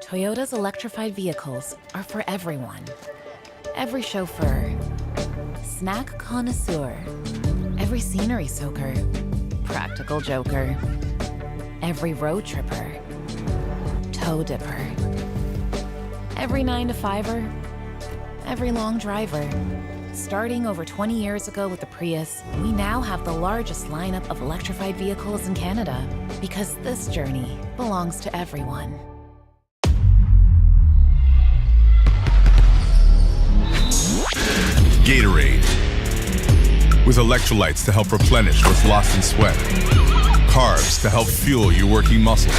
Toyota's electrified vehicles are for everyone. Every chauffeur, snack connoisseur, every scenery soaker, practical joker, every road tripper, toe dipper, every 9-to-5er, every long driver. Starting over 20 years ago with the Prius, we now have the largest lineup of electrified vehicles in Canada because this journey belongs to everyone. Gatorade. With electrolytes to help replenish what's lost in sweat, carbs to help fuel your working muscles,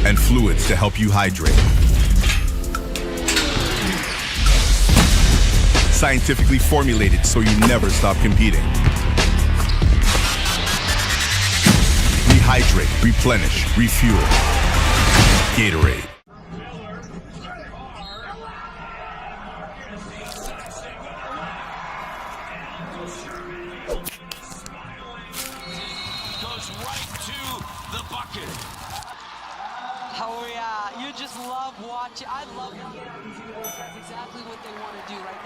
and fluids to help you hydrate. Scientifically formulated so you never stop competing. Rehydrate, replenish, refuel. Gatorade. Goes right to the bucket. Oh yeah, you just love watching. I love it. That's exactly what they want to do, right?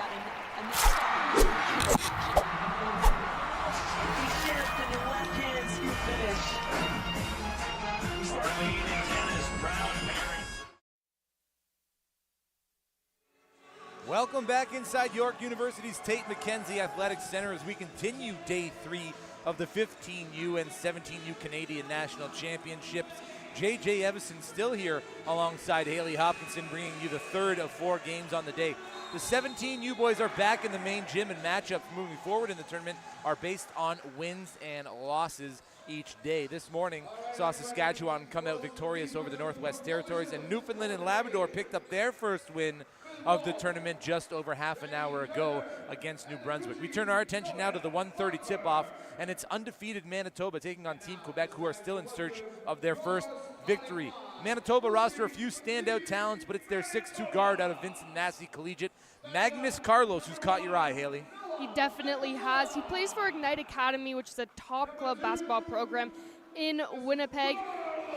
Welcome back inside York University's Tate McKenzie Athletics Center as we continue day 3 of the 15U and 17U Canadian National Championships. J.J. Evison still here alongside Haley Hopkinson, bringing you the third of 4 games on the day. The 17U boys are back in the main gym, and matchups moving forward in the tournament are based on wins and losses each day. This morning saw Saskatchewan come out victorious over the Northwest Territories, and Newfoundland and Labrador picked up their first win of the tournament just over half an hour ago against New Brunswick. We turn our attention now to the 1:30 tip-off, and it's undefeated Manitoba taking on Team Quebec, who are still in search of their first victory. Manitoba roster a few standout talents, but it's their 6'2 guard out of Vincent Massey Collegiate, Magnus Carlos, who's caught your eye, Haley. He definitely has. He plays for Ignite Academy, which is a top club basketball program in Winnipeg.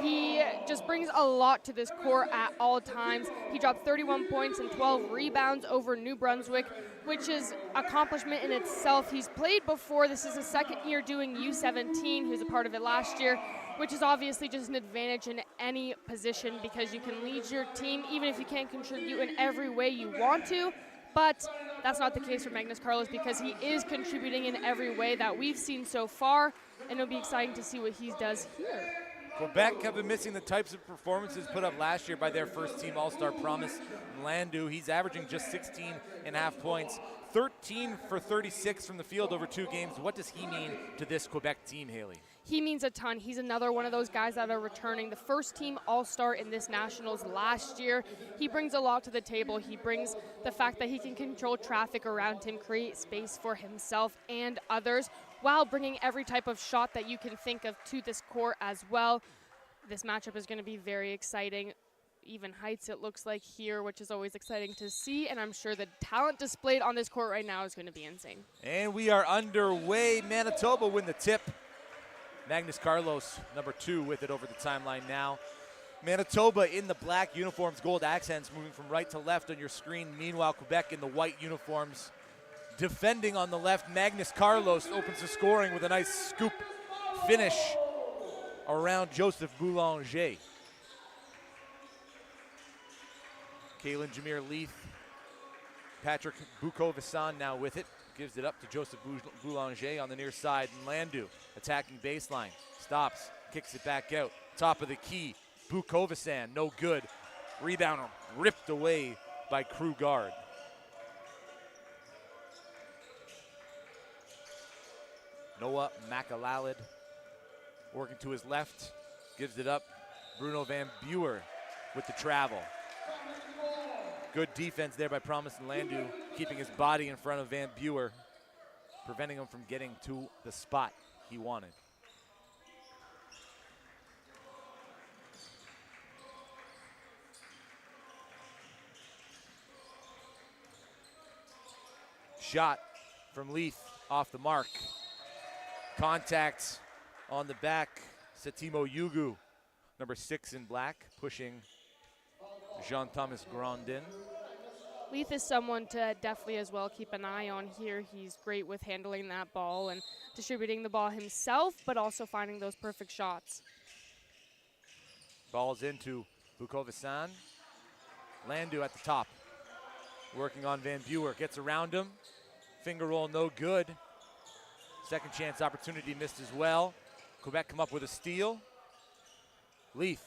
He just brings a lot to this court at all times. He dropped 31 points and 12 rebounds over New Brunswick, which is accomplishment in itself. He's played before. This is his second year doing U17. He was a part of it last year, which is obviously just an advantage in any position because you can lead your team even if you can't contribute in every way you want to. But that's not the case for Magnus Carlos because he is contributing in every way that we've seen so far, and it'll be exciting to see what he does here. Quebec have been missing the types of performances put up last year by their first-team All-Star Promise, Landu. He's averaging just 16.5 points, 13 for 36 from the field over 2 games. What does he mean to this Quebec team, Haley? He means a ton. He's another one of those guys that are returning. The first-team All-Star in this Nationals last year. He brings a lot to the table. He brings the fact that he can control traffic around him, create space for himself and others, while bringing every type of shot that you can think of to this court as well. This matchup is going to be very exciting. Even heights, it looks like here, which is always exciting to see, and I'm sure the talent displayed on this court right now is going to be insane. And we are underway. Manitoba win the tip. Magnus Carlos, number 2, with it over the timeline now. Manitoba in the black uniforms, gold accents moving from right to left on your screen. Meanwhile, Quebec in the white uniforms. Defending on the left, Magnus Carlos opens the scoring with a nice scoop finish around Joseph Boulanger. Kalen Jameer Leith, Patrick Bukovisan now with it. Gives it up to Joseph Boulanger on the near side. And Landu attacking baseline. Stops, kicks it back out. Top of the key, Bukovisan, no good. Rebound ripped away by crew guard. Noah McAlalid working to his left, gives it up. Bruno Van Buer with the travel. Good defense there by Promise and Landu, keeping his body in front of Van Buer, preventing him from getting to the spot he wanted. Shot from Leith off the mark. Contact on the back. Setimo Yugu, number 6 in black, pushing Jean-Thomas Grandin. Leith is someone to definitely as well keep an eye on here. He's great with handling that ball and distributing the ball himself, but also finding those perfect shots. Ball's into Bukovisan. Landu at the top. Working on Van Buer. Gets around him. Finger roll no good. Second chance opportunity missed as well. Quebec come up with a steal. Leith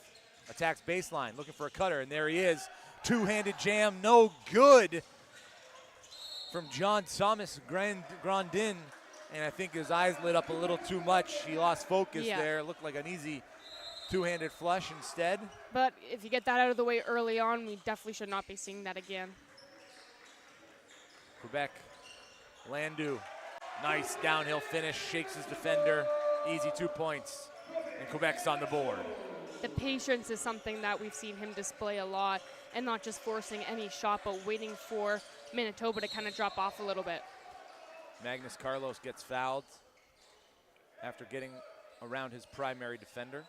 attacks baseline, looking for a cutter, and there he is. Two-handed jam, no good from Jean-Thomas Grandin. And I think his eyes lit up a little too much. He lost focus there. It looked like an easy two-handed flush instead. But if you get that out of the way early on, we definitely should not be seeing that again. Quebec, Landu, nice downhill finish, shakes his defender. Easy 2 points, and Quebec's on the board. The patience is something that we've seen him display a lot, and not just forcing any shot, but waiting for Manitoba to kind of drop off a little bit. Magnus Carlos gets fouled after getting around his primary defender.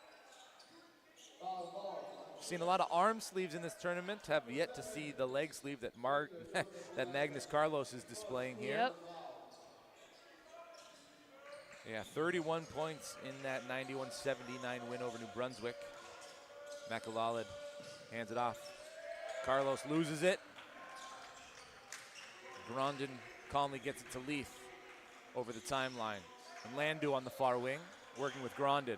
Seen a lot of arm sleeves in this tournament. Have yet to see the leg sleeve that that Magnus Carlos is displaying here. Yep. Yeah, 31 points in that 91-79 win over New Brunswick. McAlalid hands it off. Carlos loses it. Grandin calmly gets it to Leith over the timeline. And Landu on the far wing, working with Grandin.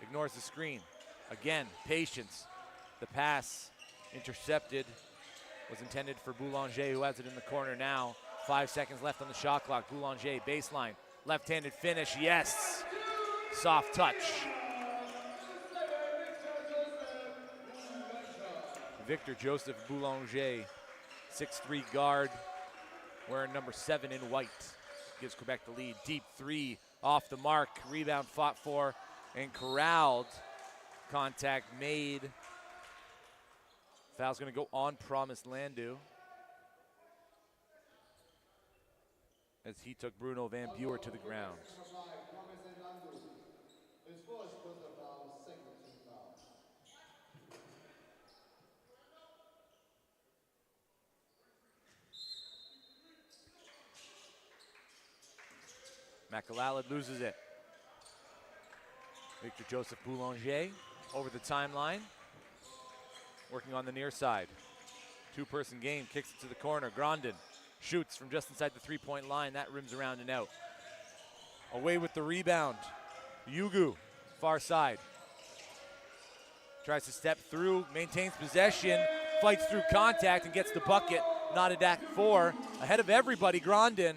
Ignores the screen. Again, patience. The pass intercepted was intended for Boulanger, who has it in the corner now. 5 seconds left on the shot clock. Boulanger, baseline. Left-handed finish, yes. Soft touch. Victor Joseph Boulanger, 6'3" guard, wearing number 7 in white. Gives Quebec the lead. Deep three off the mark. Rebound fought for and corralled. Contact made. Foul's going to go on Promise Landu, as he took Bruno Van Buer to the ground. McAlalid loses it. Victor Joseph Boulanger over the timeline, working on the near side. Two-person game, kicks it to the corner. Grandin shoots from just inside the three-point line. That rims around and out. Away with the rebound. Yugu, far side. Tries to step through, maintains possession, fights through contact and gets the bucket. Knotted at 4. Ahead of everybody, Grandin.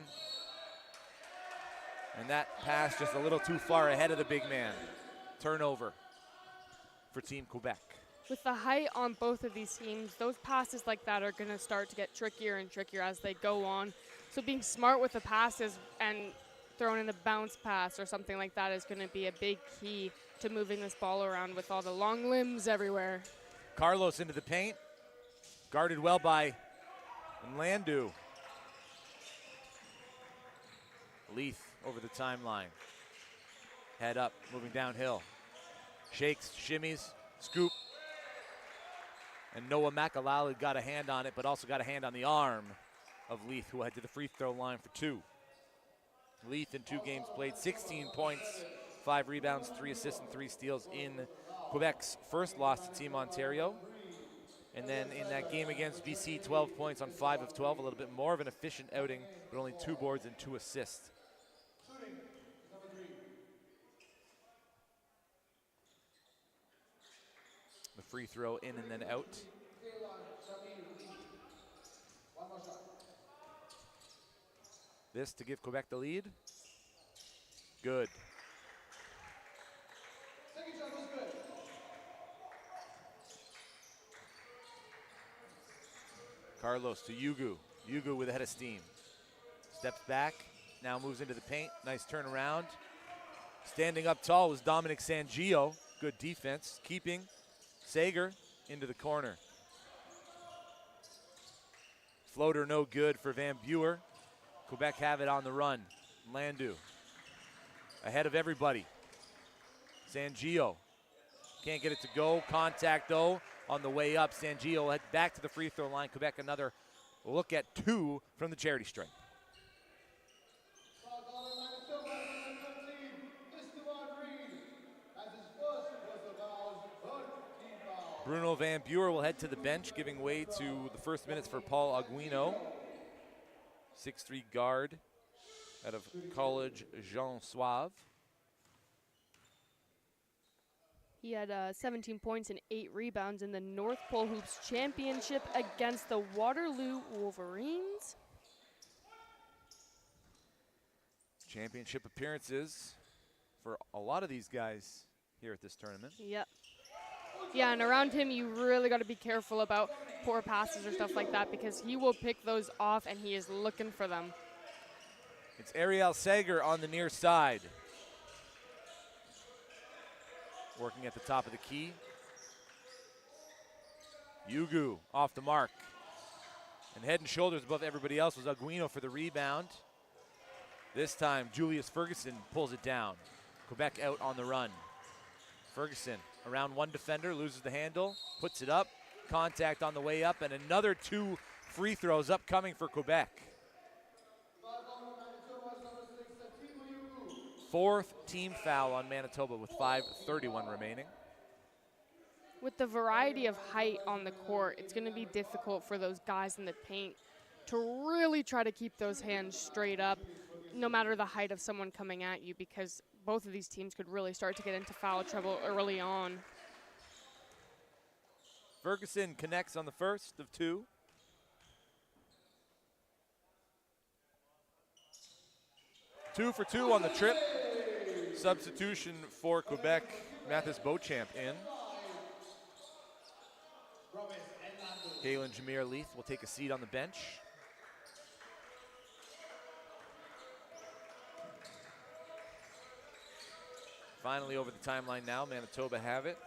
And that pass just a little too far ahead of the big man. Turnover for Team Quebec. With the height on both of these teams, those passes like that are going to start to get trickier and trickier as they go on. So being smart with the passes and throwing in a bounce pass or something like that is going to be a big key to moving this ball around with all the long limbs everywhere. Carlos into the paint. Guarded well by Landu. Leith over the timeline. Head up, moving downhill. Shakes, shimmies, scoop. And Noah McAlalid got a hand on it, but also got a hand on the arm of Leith, who head to the free throw line for 2. Leith in 2 games played, 16 points, 5 rebounds, 3 assists, and 3 steals in Quebec's first loss to Team Ontario. And then in that game against BC, 12 points on 5 of 12, a little bit more of an efficient outing, but only 2 boards and 2 assists. The free throw in and then out. This to give Quebec the lead. Good. Carlos to Yugu. Yugu with a head of steam. Steps back, now moves into the paint. Nice turnaround. Standing up tall was Dominic Sangio. Good defense, keeping Sager into the corner. Floater no good for Van Buer. Quebec have it on the run. Landu ahead of everybody. Sangio Can't get it to go. Contact, though, on the way up. Sangio head back to the free throw line. Quebec another look at 2 from the charity stripe. Bruno Van Buer will head to the bench, giving way to the first minutes for Paul Aguino. 6'3" guard out of College Jean Suave. He had 17 points and 8 rebounds in the North Pole Hoops Championship against the Waterloo Wolverines. Championship appearances for a lot of these guys here at this tournament. Yep. Yeah, and around him, you really got to be careful about poor passes or stuff like that because he will pick those off and he is looking for them. It's Ariel Sager on the near side. Working at the top of the key. Yugu off the mark. And head and shoulders above everybody else was Aguino for the rebound. This time, Julius Ferguson pulls it down. Quebec out on the run. Ferguson around one defender, loses the handle, puts it up. Contact on the way up, and another 2 free throws upcoming for Quebec. 4th team foul on Manitoba with 5:31 remaining. With the variety of height on the court, it's going to be difficult for those guys in the paint to really try to keep those hands straight up, no matter the height of someone coming at you, because both of these teams could really start to get into foul trouble early on. Ferguson connects on the first of 2. Two for 2 on the trip. Substitution for Quebec, Mathis Beauchamp in. Galen Jameer Leith will take a seat on the bench. Finally over the timeline now, Manitoba have it.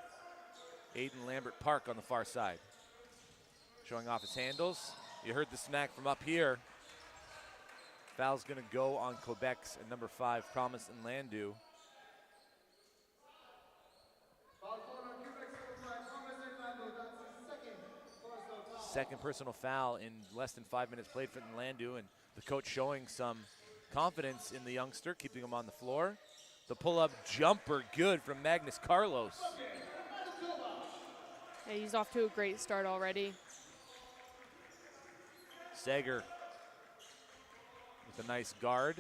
Aiden Lambert Park on the far side. Showing off his handles. You heard the smack from up here. Foul's gonna go on Quebec's at number 5, Promise and Landu. Second personal foul in less than 5 minutes played for Landu, and the coach showing some confidence in the youngster, keeping him on the floor. The pull-up jumper good from Magnus Carlos. Yeah, he's off to a great start already. Sager with a nice guard.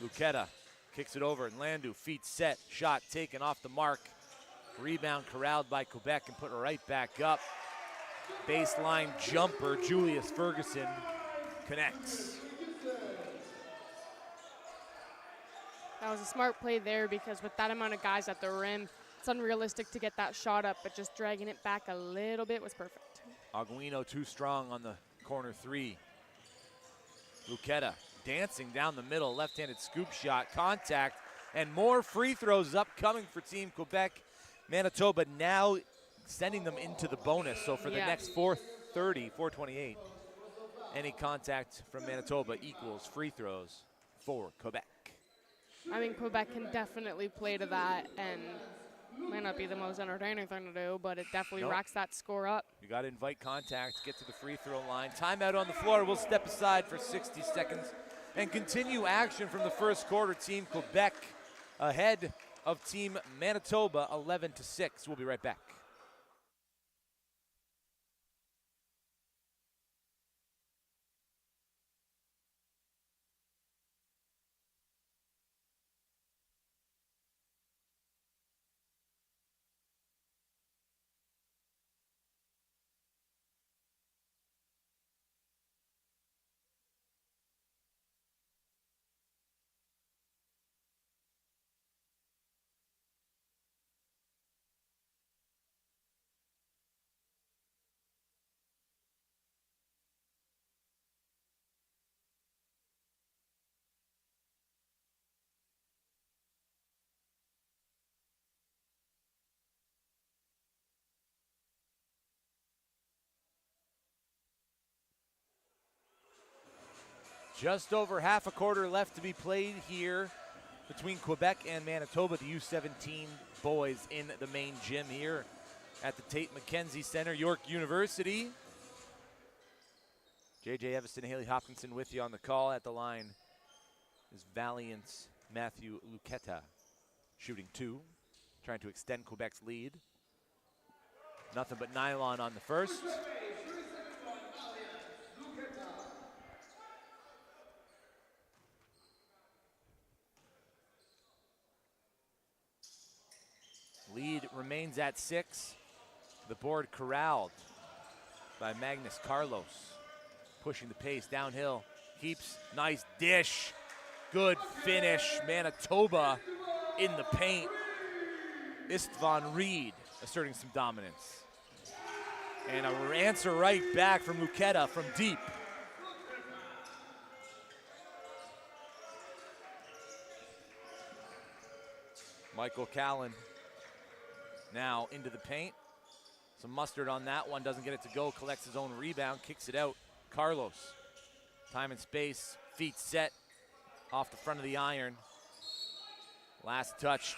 Luqueta kicks it over, and Landu, feet set, shot taken off the mark. Rebound corralled by Quebec and put right back up. Baseline jumper, Julius Ferguson connects. That was a smart play there because with that amount of guys at the rim, it's unrealistic to get that shot up, but just dragging it back a little bit was perfect. Aguino too strong on the corner 3. Luqueta dancing down the middle, left-handed scoop shot, contact, and more free throws upcoming for Team Quebec. Manitoba now sending them into the bonus. So for the next 4:28, any contact from Manitoba equals free throws for Quebec. I mean, Quebec can definitely play to that, and may not be the most entertaining thing to do, but it definitely racks that score up. You got to invite contact, get to the free throw line. Timeout on the floor. We'll step aside for 60 seconds and continue action from the first quarter. Team Quebec ahead of Team Manitoba 11-6. We'll be right back. Just over half a quarter left to be played here between Quebec and Manitoba, the U17 boys in the main gym here at the Tate McKenzie Center, York University. J.J. Everson, Haley Hopkinson with you on the call. At the line is Valiant's Matthew Luqueta, shooting 2, trying to extend Quebec's lead. Nothing but nylon on the first. Lead remains at 6. The board corralled by Magnus Carlos. Pushing the pace downhill. Keeps, nice dish. Good finish. Manitoba in the paint. Istvan Reed asserting some dominance. And an answer right back from Luqueta from deep. Michael Callan now into the paint. Some mustard on that one, doesn't get it to go, collects his own rebound, kicks it out. Carlos, time and space, feet set off the front of the iron. Last touched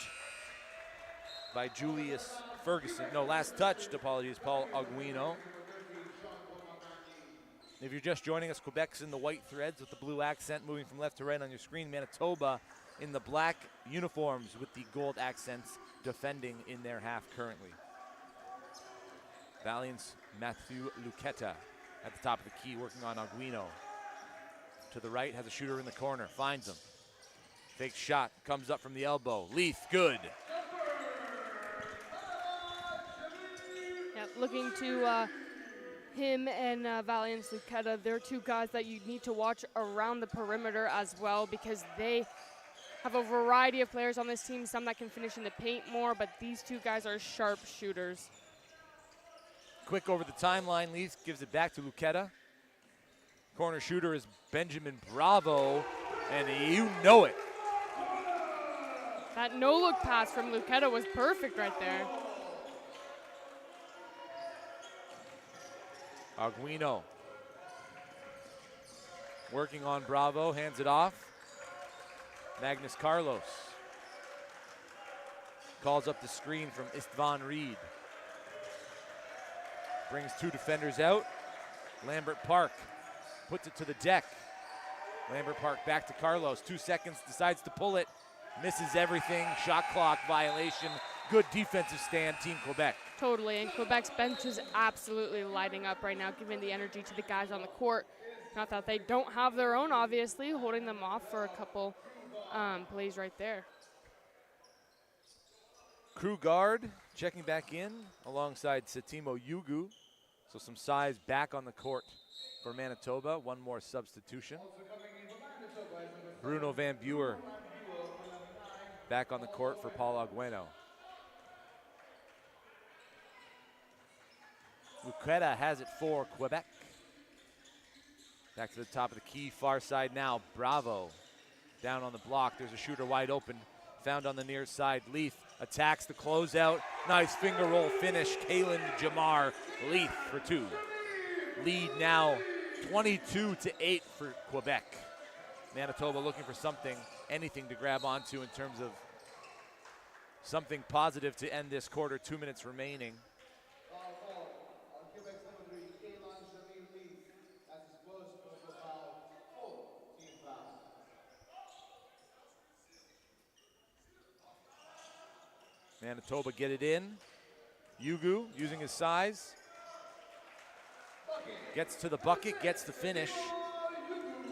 by Julius Ferguson. No, last touched, apologies, Paul Aguino. If you're just joining us, Quebec's in the white threads with the blue accent moving from left to right on your screen. Manitoba in the black uniforms with the gold accents defending in their half currently. Valiant's Matthew Luqueta at the top of the key working on Aguino. To the right, has a shooter in the corner, finds him. Fake shot, comes up from the elbow. Leith, good. Yeah, looking to him and Valiant Luqueta, they're two guys that you need to watch around the perimeter as well, because they have a variety of players on this team, some that can finish in the paint more, but these two guys are sharp shooters. Quick over the timeline, Leith gives it back to Luqueta. Corner shooter is Benjamin Bravo, and you know it. That no-look pass from Luqueta was perfect right there. Aguino working on Bravo, hands it off. Magnus Carlos calls up the screen from Istvan Reed. Brings 2 defenders out. Lambert Park puts it to the deck. Lambert Park back to Carlos. 2 seconds, decides to pull it. Misses everything. Shot clock violation. Good defensive stand, Team Quebec. Totally, and Quebec's bench is absolutely lighting up right now, giving the energy to the guys on the court. Not that they don't have their own, obviously, holding them off for a couple plays right there. Crew guard checking back in alongside Setimo Yugu. So some size back on the court for Manitoba. One more substitution. Bruno Van Buer back on the court for Paul Aguino. Luqueta has it for Quebec. Back to the top of the key, far side now. Bravo down on the block. There's a shooter wide open, found on the near side. Leith attacks the closeout. Nice finger roll finish. Kalen Jamar Leith for 2. Lead now 22-8 for Quebec. Manitoba looking for something, anything to grab onto in terms of something positive to end this quarter. 2 minutes remaining. Manitoba get it in. Yugu using his size. Gets to the bucket, gets the finish.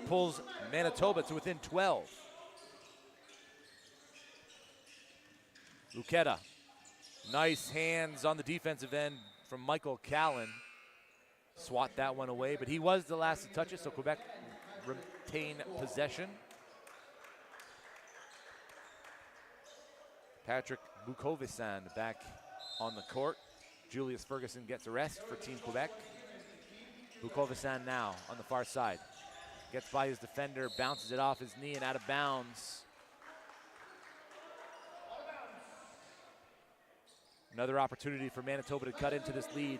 Pulls Manitoba to within 12. Luqueta. Nice hands on the defensive end from Michael Callan. Swat that one away, but he was the last to touch it, so Quebec retain possession. Patrick Bukovisan back on the court. Julius Ferguson gets a rest for Team Quebec. Bukovisan now on the far side. Gets by his defender, bounces it off his knee and out of bounds. Another opportunity for Manitoba to cut into this lead.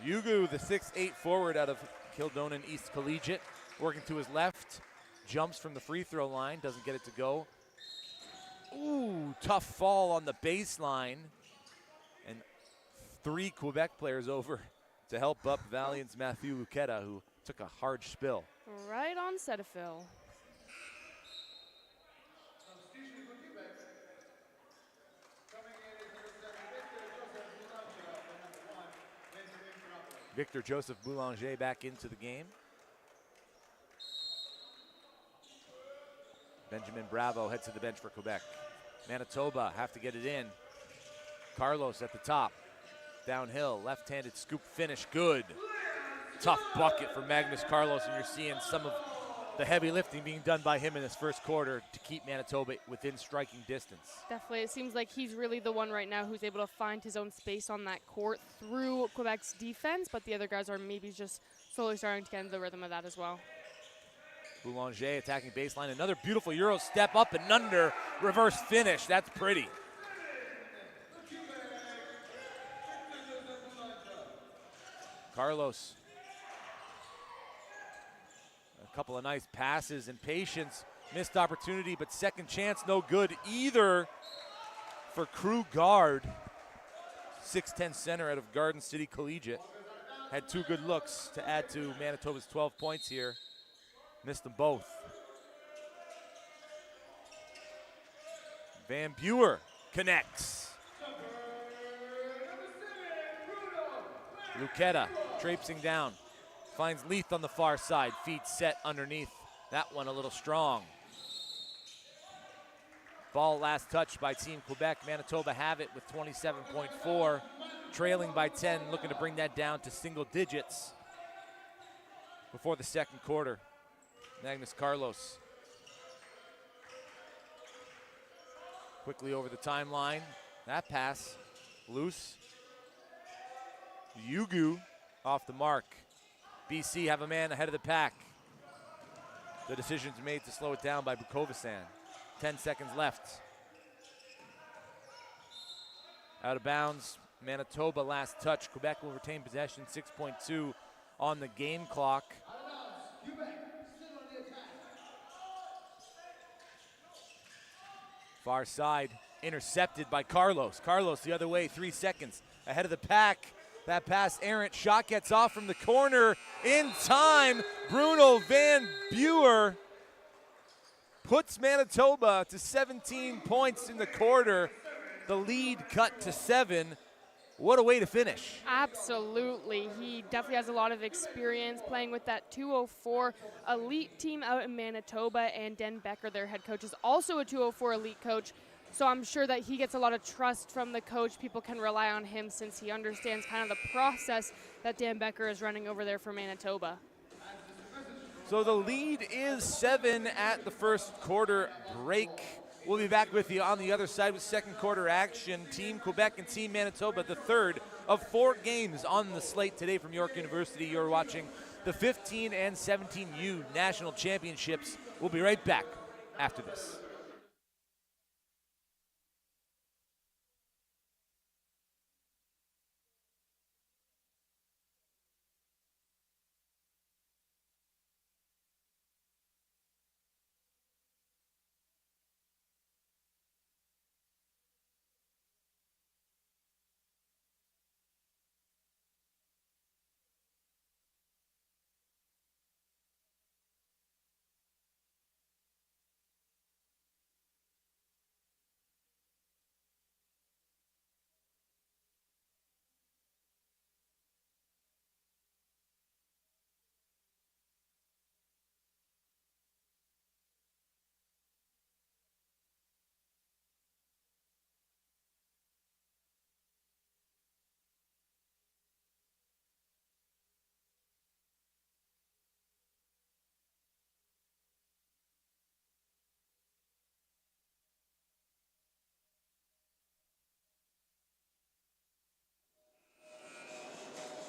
Yugu, the 6'8" forward out of Kildonan East Collegiate working to his left. Jumps from the free throw line, doesn't get it to go. Ooh, tough fall on the baseline. And 3 Quebec players over to help up Valiant's Matthew Luqueta, who took a hard spill. Right on Cetaphil. Victor Joseph Boulanger back into the game. Benjamin Bravo heads to the bench for Quebec. Manitoba have to get it in. Carlos at the top. Downhill, left-handed scoop finish, good. Tough bucket for Magnus Carlos, and you're seeing some of the heavy lifting being done by him in this first quarter to keep Manitoba within striking distance. Definitely, it seems like he's really the one right now who's able to find his own space on that court through Quebec's defense, but the other guys are maybe just slowly starting to get into the rhythm of that as well. Boulanger attacking baseline, another beautiful Euro step up and under, reverse finish, that's pretty. Carlos. A couple of nice passes and patience. Missed opportunity, but second chance no good either for Crew Guard. 6'10" center out of Garden City Collegiate. Had 2 good looks to add to Manitoba's 12 points here. Missed them both. Van Buer connects. Luqueta traipsing down. Finds Leith on the far side. Feet set underneath. That one a little strong. Ball last touched by Team Quebec. Manitoba have it with 27.4. Trailing by 10, looking to bring that down to single digits before the second quarter. Magnus Carlos. Quickly over the timeline. That pass, loose. Yugu off the mark. BC have a man ahead of the pack. The decision's made to slow it down by Bukovisan. 10 seconds left. Out of bounds, Manitoba last touch. Quebec will retain possession, 6.2 on the game clock. Far side, intercepted by Carlos. Carlos the other way, 3 seconds ahead of the pack. That pass errant, shot gets off from the corner in time. Bruno Van Buer puts Manitoba to 17 points in the quarter. The lead cut to 7. What a way to finish. Absolutely. He definitely has a lot of experience playing with that 204 elite team out in Manitoba, and Dan Becker, their head coach, is also a 204 elite coach. So I'm sure that he gets a lot of trust from the coach. People can rely on him since he understands kind of the process that Dan Becker is running over there for Manitoba. So the lead is 7 at the first quarter break. We'll be back with you on the other side with second quarter action. Team Quebec and Team Manitoba, the third of 4 games on the slate today from York University. You're watching the 15 and 17U National Championships. We'll be right back after this.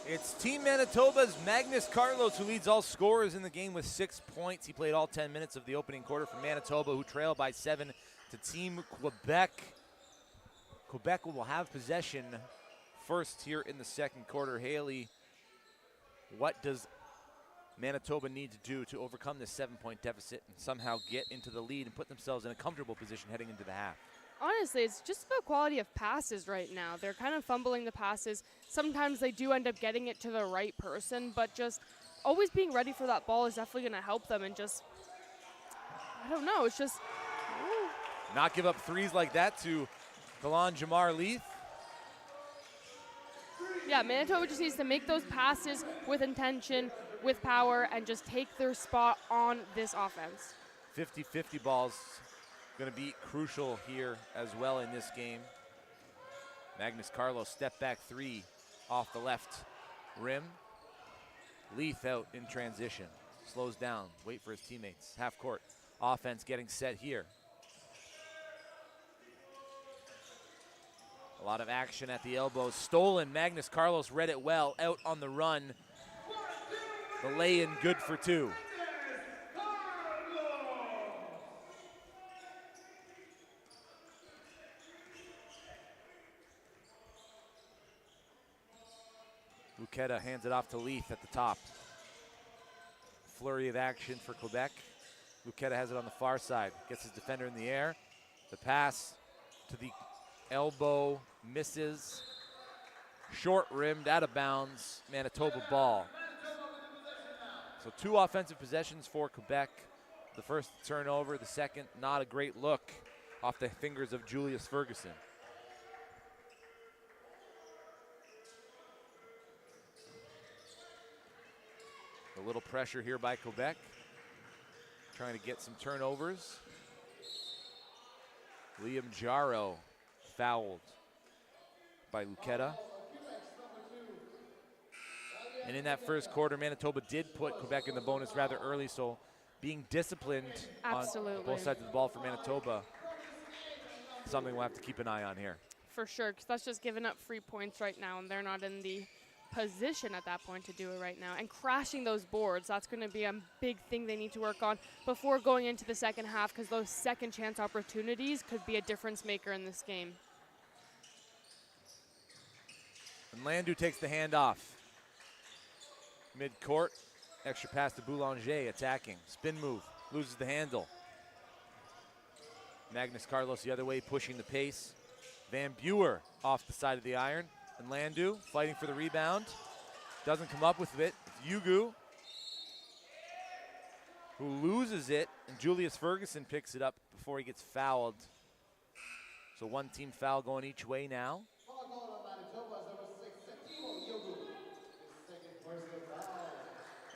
It's Team Manitoba's Magnus Carlos who leads all scorers in the game with 6 points. He played all 10 minutes of the opening quarter for Manitoba, who trail by 7 to Team Quebec. Quebec will have possession first here in the second quarter. Haley, what does Manitoba need to do to overcome this 7-point deficit and somehow get into the lead and put themselves in a comfortable position heading into the half? Honestly, it's just about quality of passes right now. They're kind of fumbling the passes. Sometimes they do end up getting it to the right person, but just always being ready for that ball is definitely going to help them. And just, I don't know, it's just... Not give up threes like that to Galan Jamar Leith. Yeah, Manitoba just needs to make those passes with intention, with power, and just take their spot on this offense. 50-50 balls going to be crucial here as well in this game. Magnus Carlos step back three off the left rim. Leith out in transition. Slows down, wait for his teammates. Half court offense getting set here. A lot of action at the elbows. Stolen, Magnus Carlos read it well, out on the run. The lay-in good for two. Luqueta hands it off to Leith at the top. Flurry of action for Quebec. Luqueta has it on the far side. Gets his defender in the air. The pass to the elbow misses. Short rimmed, out of bounds. Manitoba ball. So 2 offensive possessions for Quebec. The first turnover, the second not a great look off the fingers of Julius Ferguson. A little pressure here by Quebec, trying to get some turnovers. Liam Jaro fouled by Luqueta. And in that first quarter, Manitoba did put Quebec in the bonus rather early, so being disciplined on both sides of the ball for Manitoba, something we'll have to keep an eye on here. For sure, because that's just giving up free points right now, and they're not in the position at that point to do it right now. And crashing those boards, that's going to be a big thing they need to work on before going into the second half, because those second chance opportunities could be a difference maker in this game. And Landu takes the handoff. Mid-court, extra pass to Boulanger, attacking. Spin move, loses the handle. Magnus Carlos the other way, pushing the pace. Van Buer off the side of the iron. And Landu fighting for the rebound. Doesn't come up with it. It's Yugu who loses it, and Julius Ferguson picks it up before he gets fouled. So one team foul going each way now.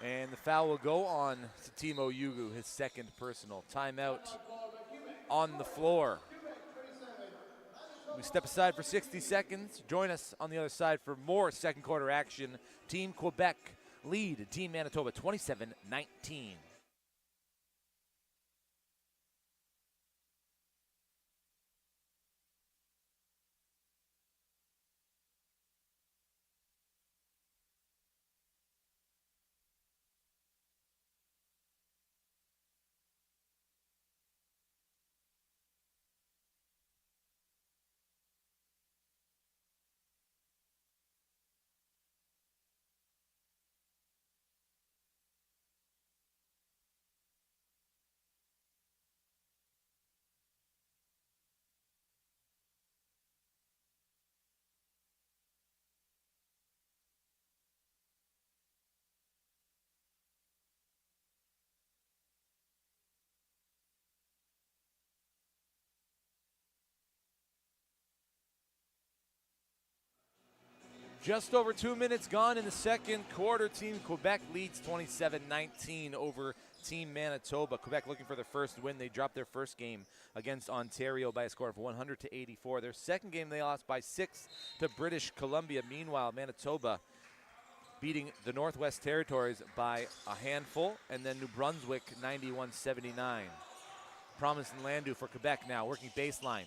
And the foul will go on Satimo Yugu, his second personal. Timeout on the floor. We step aside for 60 seconds. Join us on the other side for more second quarter action. Team Quebec lead Team Manitoba 27-19. Just over 2 minutes gone in the second quarter. Team Quebec leads 27-19 over Team Manitoba. Quebec looking for their first win. They dropped their first game against Ontario by a score of 100-84. Their second game they lost by 6 to British Columbia. Meanwhile, Manitoba beating the Northwest Territories by a handful, and then New Brunswick 91-79. Promise and Landu for Quebec now, working baseline.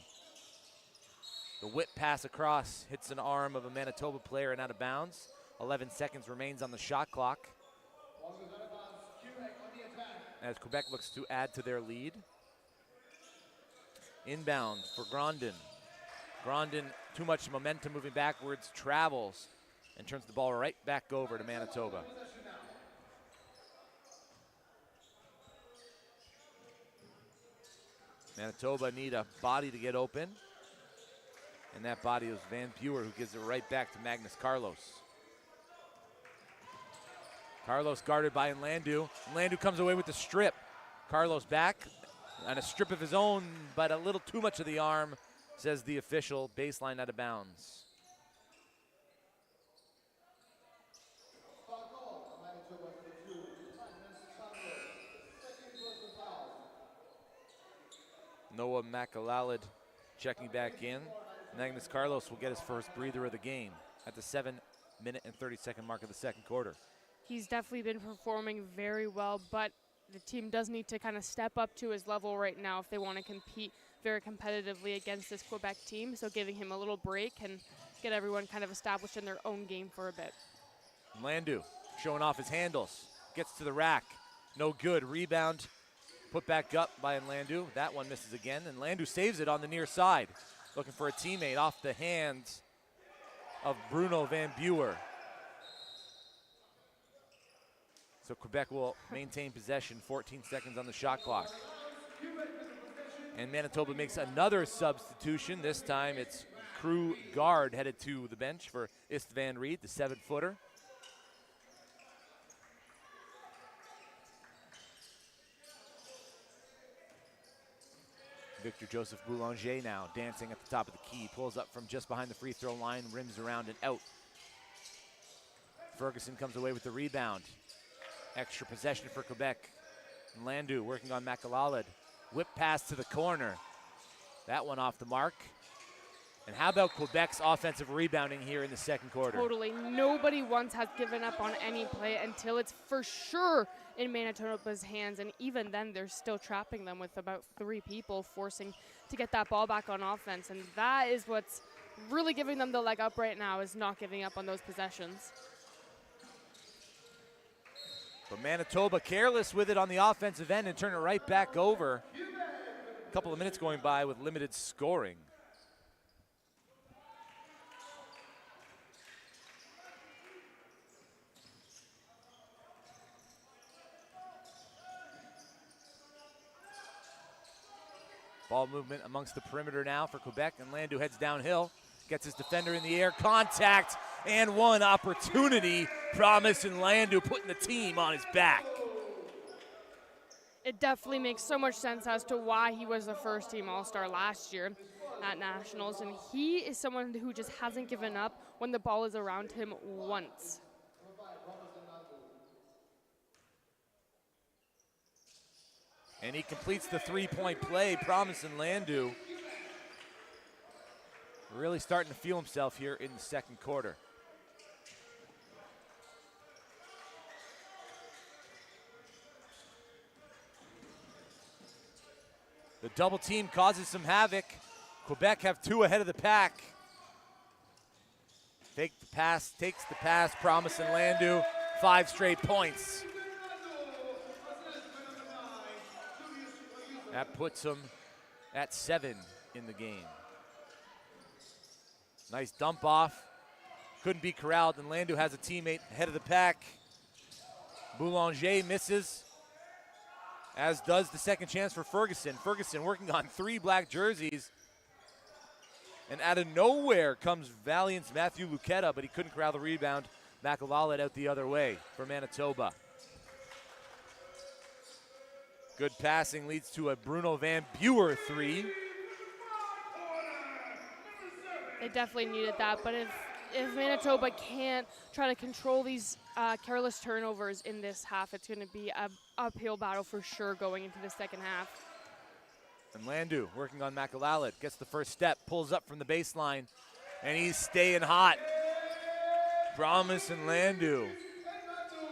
The whip pass across hits an arm of a Manitoba player and out of bounds. 11 seconds remains on the shot clock as Quebec looks to add to their lead. Inbound for Grondin. Grondin, too much momentum moving backwards, travels and turns the ball right back over to Manitoba. Manitoba need a body to get open. And that body was Van Buer, who gives it right back to Magnus Carlos. Carlos guarded by Nlandu. Nlandu comes away with the strip. Carlos back on a strip of his own, but a little too much of the arm, says the official. Baseline out of bounds. Noah McAlalid checking back in. Magnus Carlos will get his first breather of the game at the 7-minute and 30-second mark of the second quarter. He's definitely been performing very well, but the team does need to kind of step up to his level right now if they want to compete very competitively against this Quebec team. So giving him a little break and get everyone kind of established in their own game for a bit. Landu showing off his handles. Gets to the rack. No good. Rebound put back up by Nlandu. That one misses again, and Nlandu saves it on the near side. Looking for a teammate off the hands of Bruno Van Buer. So Quebec will maintain possession, 14 seconds on the shot clock. And Manitoba makes another substitution. This time it's crew guard headed to the bench for Ist Van Riet, the 7-footer. Victor Joseph Boulanger now dancing at the top of the key. Pulls up from just behind the free throw line, rims around and out. Ferguson comes away with the rebound. Extra possession for Quebec. Nlandu working on McAlalid. Whip pass to the corner. That one off the mark. And how about Quebec's offensive rebounding here in the second quarter? Totally. Nobody once has given up on any play until it's for sure in Manitoba's hands. And even then, they're still trapping them with about 3 people, forcing to get that ball back on offense. And that is what's really giving them the leg up right now, is not giving up on those possessions. But Manitoba careless with it on the offensive end and turn it right back over. A couple of minutes going by with limited scoring. Ball movement amongst the perimeter now for Quebec, and Nlandu heads downhill. Gets his defender in the air, contact, and one opportunity. Promise and Nlandu putting the team on his back. It definitely makes so much sense as to why he was the first team All-Star last year at Nationals, and he is someone who just hasn't given up when the ball is around him once. And he completes the 3-point play. Promise and Nlandu really starting to feel himself here in the second quarter. The double team causes some havoc. Quebec have 2 ahead of the pack. Takes the pass, Promise and Nlandu, 5 straight points. That puts them at 7 in the game. Nice dump off. Couldn't be corralled, and Nlandu has a teammate ahead of the pack. Boulanger misses, as does the second chance for Ferguson. Ferguson working on 3 black jerseys. And out of nowhere comes Valiant's Matthew Lucchetta, but he couldn't corral the rebound. McAlalid out the other way for Manitoba. Good passing leads to a Bruno Van Buer 3. They definitely needed that, but if Manitoba can't try to control these careless turnovers in this half, it's going to be an uphill battle for sure going into the second half. And Nlandu working on McAlalid, gets the first step, pulls up from the baseline, and he's staying hot. Promise and Nlandu.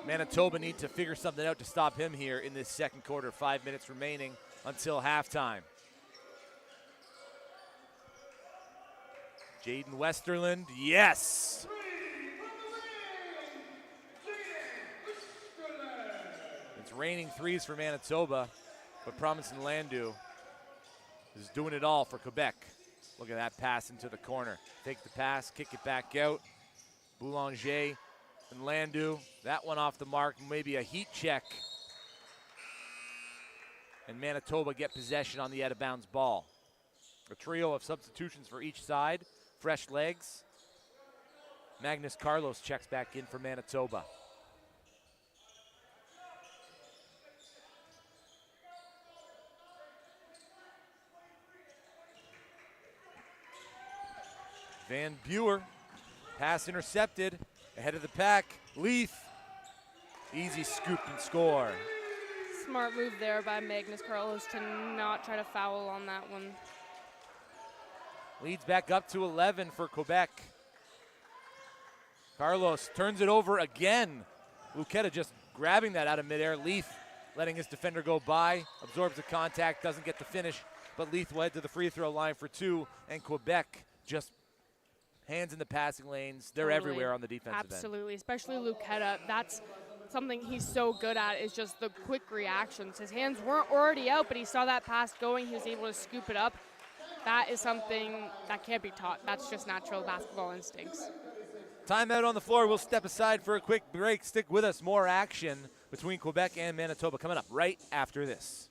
Manitoba need to figure something out to stop him here in this second quarter. 5 minutes remaining until halftime. Jaden Westerland, yes! It's raining threes for Manitoba, but Promise and Nlandu is doing it all for Quebec. Look at that pass into the corner. Take the pass, kick it back out. Boulanger and Nlandu, that one off the mark, maybe a heat check. and Manitoba get possession on the out-of-bounds ball. A trio of substitutions for each side, fresh legs. Magnus Carlos checks back in for Manitoba. Van Buer, pass intercepted, ahead of the pack. Leith, easy scoop and score. Smart move there by Magnus Carlos to not try to foul on that one. Leads back up to 11 for Quebec. Carlos turns it over again. Luqueta just grabbing that out of midair. Leith letting his defender go by, absorbs the contact, doesn't get the finish, but Leith will head to the free throw line for two, and Quebec just hands in the passing lanes. They're everywhere on the defensive end. Absolutely, especially Luqueta. That's something he's so good at, is just the quick reactions. His hands weren't already out, but he saw that pass going. He was able to scoop it up. That is something that can't be taught. That's just natural basketball instincts. Timeout on the floor. We'll step aside for a quick break. Stick with us. More action between Quebec and Manitoba coming up right after this.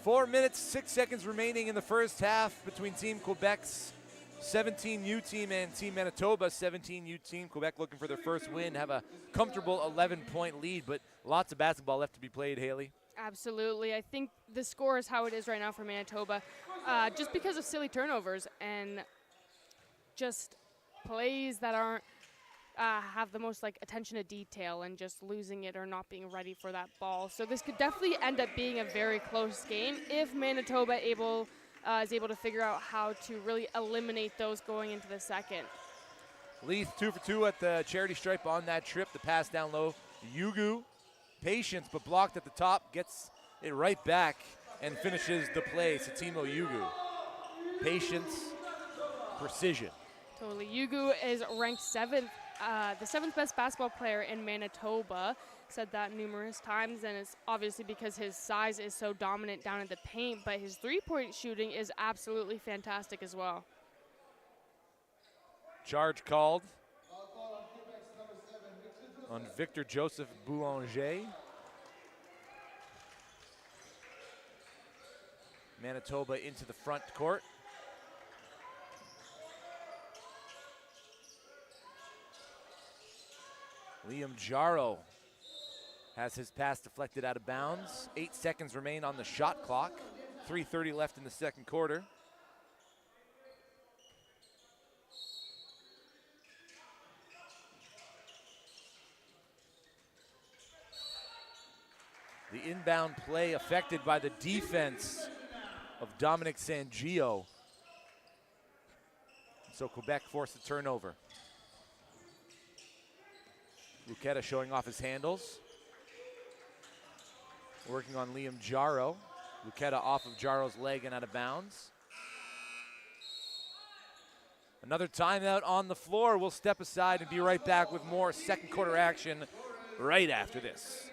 Four minutes, 6 seconds remaining in the first half between Team Quebec's 17U team and Team Manitoba's 17U team. Quebec looking for their first win, have a comfortable 11-point lead, but lots of basketball left to be played, Haley. Absolutely. I think the score is how it is right now for Manitoba, just because of silly turnovers and just plays that aren't have the most attention to detail and just losing it or not being ready for that ball. So this could definitely end up being a very close game if Manitoba is able to figure out how to really eliminate those going into the second. Leith 2 for 2 at the charity stripe on that trip. The pass down low. Yugu, patience but blocked at the top, gets it right back and finishes the play. Satimo Yugu. Patience, precision. Totally. Yugu is ranked 7th. The 7th best basketball player in Manitoba. Said that numerous times, and it's obviously because his size is so dominant down in the paint, but his three-point shooting is absolutely fantastic as well. Charge called on Victor Joseph Boulanger. Manitoba into the front court. Liam Jaro has his pass deflected out of bounds. 8 seconds remain on the shot clock. 3:30 left in the second quarter. The inbound play affected by the defense of Dominic Sangio. So Quebec forced a turnover. Luqueta showing off his handles. Working on Liam Jaro. Luqueta off of Jaro's leg and out of bounds. Another timeout on the floor. We'll step aside and be right back with more second quarter action right after this.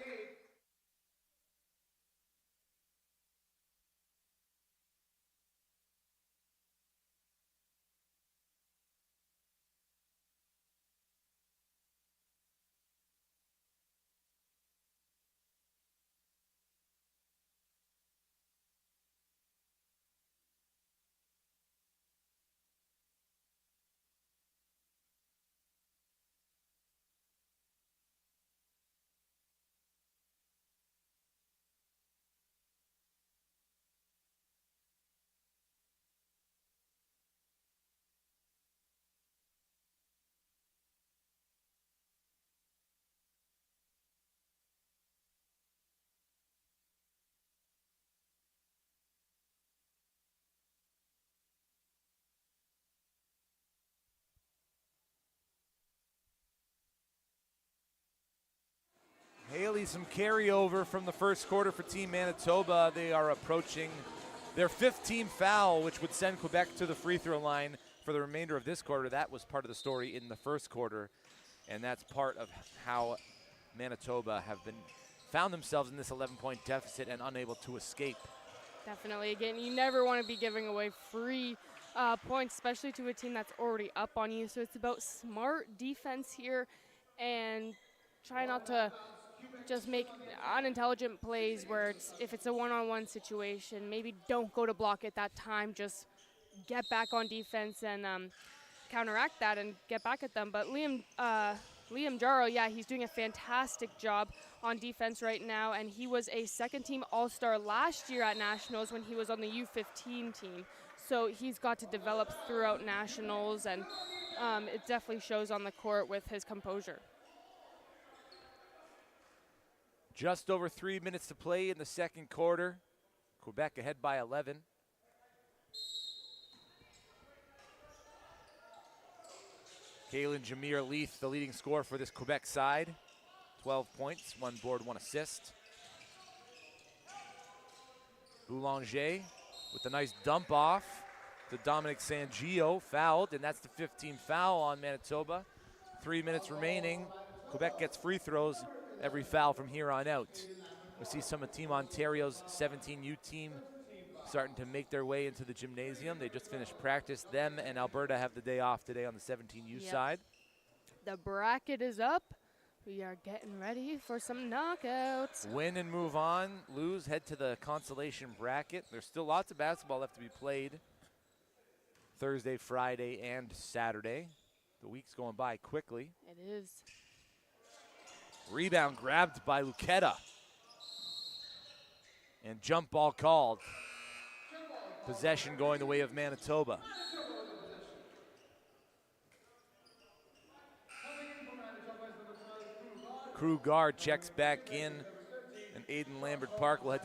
Unfortunately, some carryover from the first quarter for Team Manitoba. They are approaching their 5th team foul, which would send Quebec to the free throw line for the remainder of this quarter. That was part of the story in the first quarter, and that's part of how Manitoba have found themselves in this 11-point deficit and unable to escape. Definitely. Again, you never want to be giving away free points, especially to a team that's already up on you. So it's about smart defense here and try not to just make unintelligent plays where if it's a one-on-one situation, maybe don't go to block at that time. Just get back on defense and counteract that and get back at them. But Liam Jarrow, yeah, he's doing a fantastic job on defense right now, and he was a second-team All-Star last year at Nationals when he was on the U15 team. So he's got to develop throughout Nationals, and it definitely shows on the court with his composure. Just over 3 minutes to play in the second quarter. Quebec ahead by 11. Kalen Jameer Leith, the leading scorer for this Quebec side. 12 points, 1 board, 1 assist. Boulanger with a nice dump off to Dominic Sangio, fouled, and that's the 15th foul on Manitoba. 3 minutes remaining. Quebec gets free throws every foul from here on out. We see some of Team Ontario's 17U team starting to make their way into the gymnasium. They just finished practice. Them and Alberta have the day off today on the 17U side. The bracket is up. We are getting ready for some knockouts. Win and move on. Lose, head to the consolation bracket. There's still lots of basketball left to be played. Thursday, Friday, and Saturday. The week's going by quickly. It is. Rebound grabbed by Luqueta. And jump ball called. Possession going the way of Manitoba. Crew guard checks back in, and Aiden Lambert Park will head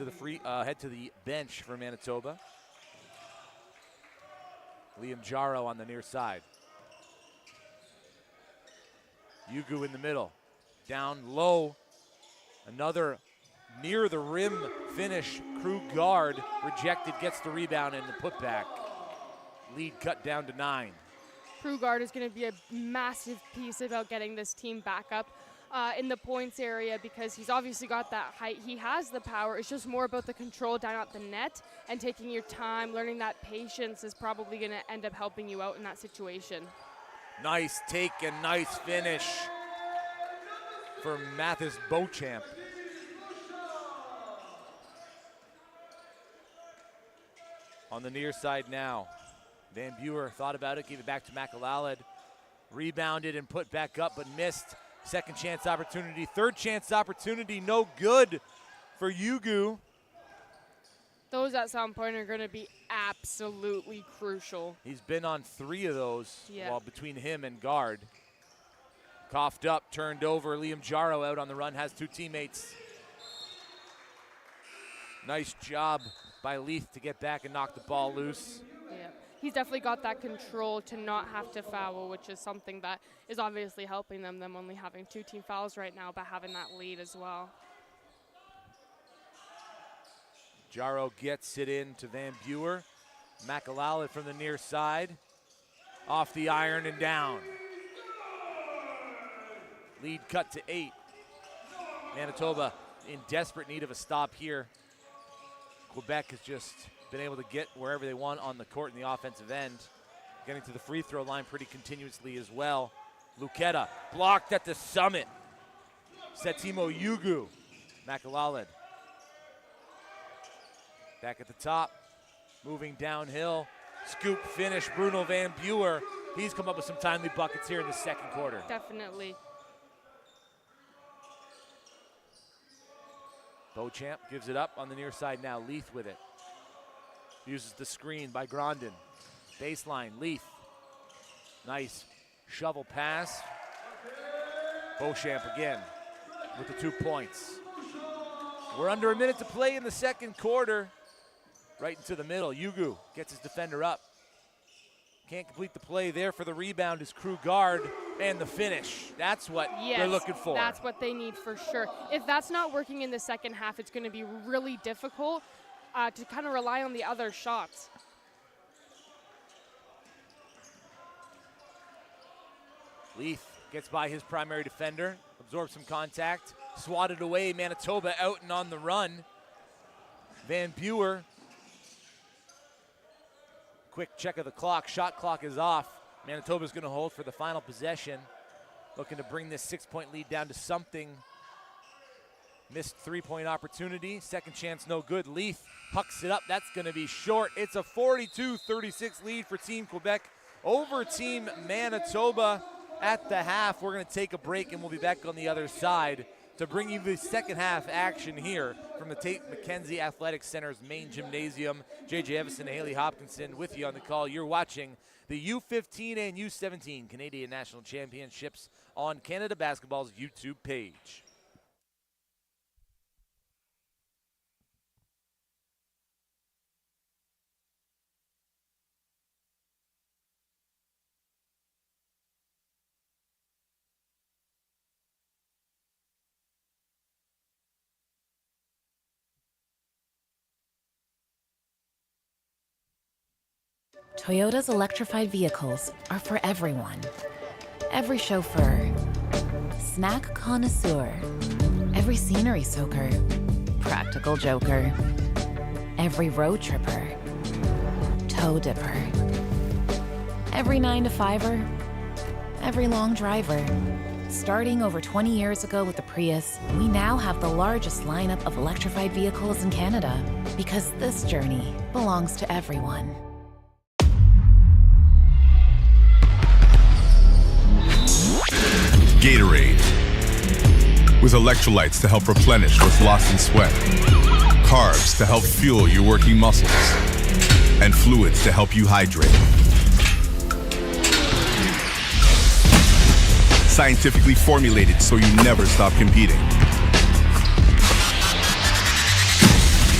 to the bench for Manitoba. Liam Jarrow on the near side. Yugu in the middle. Down low. Another near the rim finish. Crew guard rejected, gets the rebound and the putback. Lead cut down to 9. Crew guard is going to be a massive piece about getting this team back up in the points area because he's obviously got that height. He has the power. It's just more about the control down at the net and taking your time. Learning that patience is probably going to end up helping you out in that situation. Nice take and nice finish for Mathis Beauchamp. On the near side now. Van Buer thought about it, gave it back to McAlalad. Rebounded and put back up, but missed. Second chance opportunity, third chance opportunity, no good for Yugu. Those at some point are going to be absolutely crucial. He's been on 3 of those Yeah. between him and guard. Coughed up, turned over. Liam Jarrow out on the run, has 2 teammates. Nice job by Leith to get back and knock the ball loose. Yeah. He's definitely got that control to not have to foul, which is something that is obviously helping them only having 2 team fouls right now, but having that lead as well. Jarrow gets it in to Van Buer. McAlalad from the near side. Off the iron and down. Lead cut to 8. Manitoba in desperate need of a stop here. Quebec has just been able to get wherever they want on the court in the offensive end. Getting to the free throw line pretty continuously as well. Luqueta blocked at the summit. Setimo Yugu. McAlalad. Back at the top. Moving downhill. Scoop finish. Bruno Van Buer. He's come up with some timely buckets here in the second quarter. Definitely. Beauchamp gives it up on the near side now. Leith with it. Uses the screen by Grondin. Baseline, Leith. Nice shovel pass. Beauchamp again with the 2 points. We're under a minute to play in the second quarter. Right into the middle. Yugu gets his defender up. Can't complete the play there. For the rebound is Crew Guard, and the finish. That's what they're looking for. That's what they need for sure. If that's not working in the second half, it's going to be really difficult to kind of rely on the other shots. Leith gets by his primary defender, absorbs some contact, swatted away. Manitoba out and on the run. Van Buer. Quick check of the clock. Shot clock is off. Manitoba's going to hold for the final possession. Looking to bring this 6-point lead down to something. Missed three-point opportunity. Second chance, no good. Leith pucks it up. That's going to be short. It's a 42-36 lead for Team Quebec over Team Manitoba at the half. We're going to take a break, and we'll be back on the other side to bring you the second half action here from the Tate McKenzie Athletic Center's main gymnasium. JJ Evison and Haley Hopkinson with you on the call. You're watching the U15 and U17 Canadian National Championships on Canada Basketball's YouTube page. Toyota's electrified vehicles are for everyone. Every chauffeur, snack connoisseur, every scenery soaker, practical joker, every road tripper, toe dipper, every 9-to-5er, every long driver. Starting over 20 years ago with the Prius, we now have the largest lineup of electrified vehicles in Canada because this journey belongs to everyone. Gatorade. With electrolytes to help replenish what's lost in sweat, carbs to help fuel your working muscles, and fluids to help you hydrate. Scientifically formulated so you never stop competing.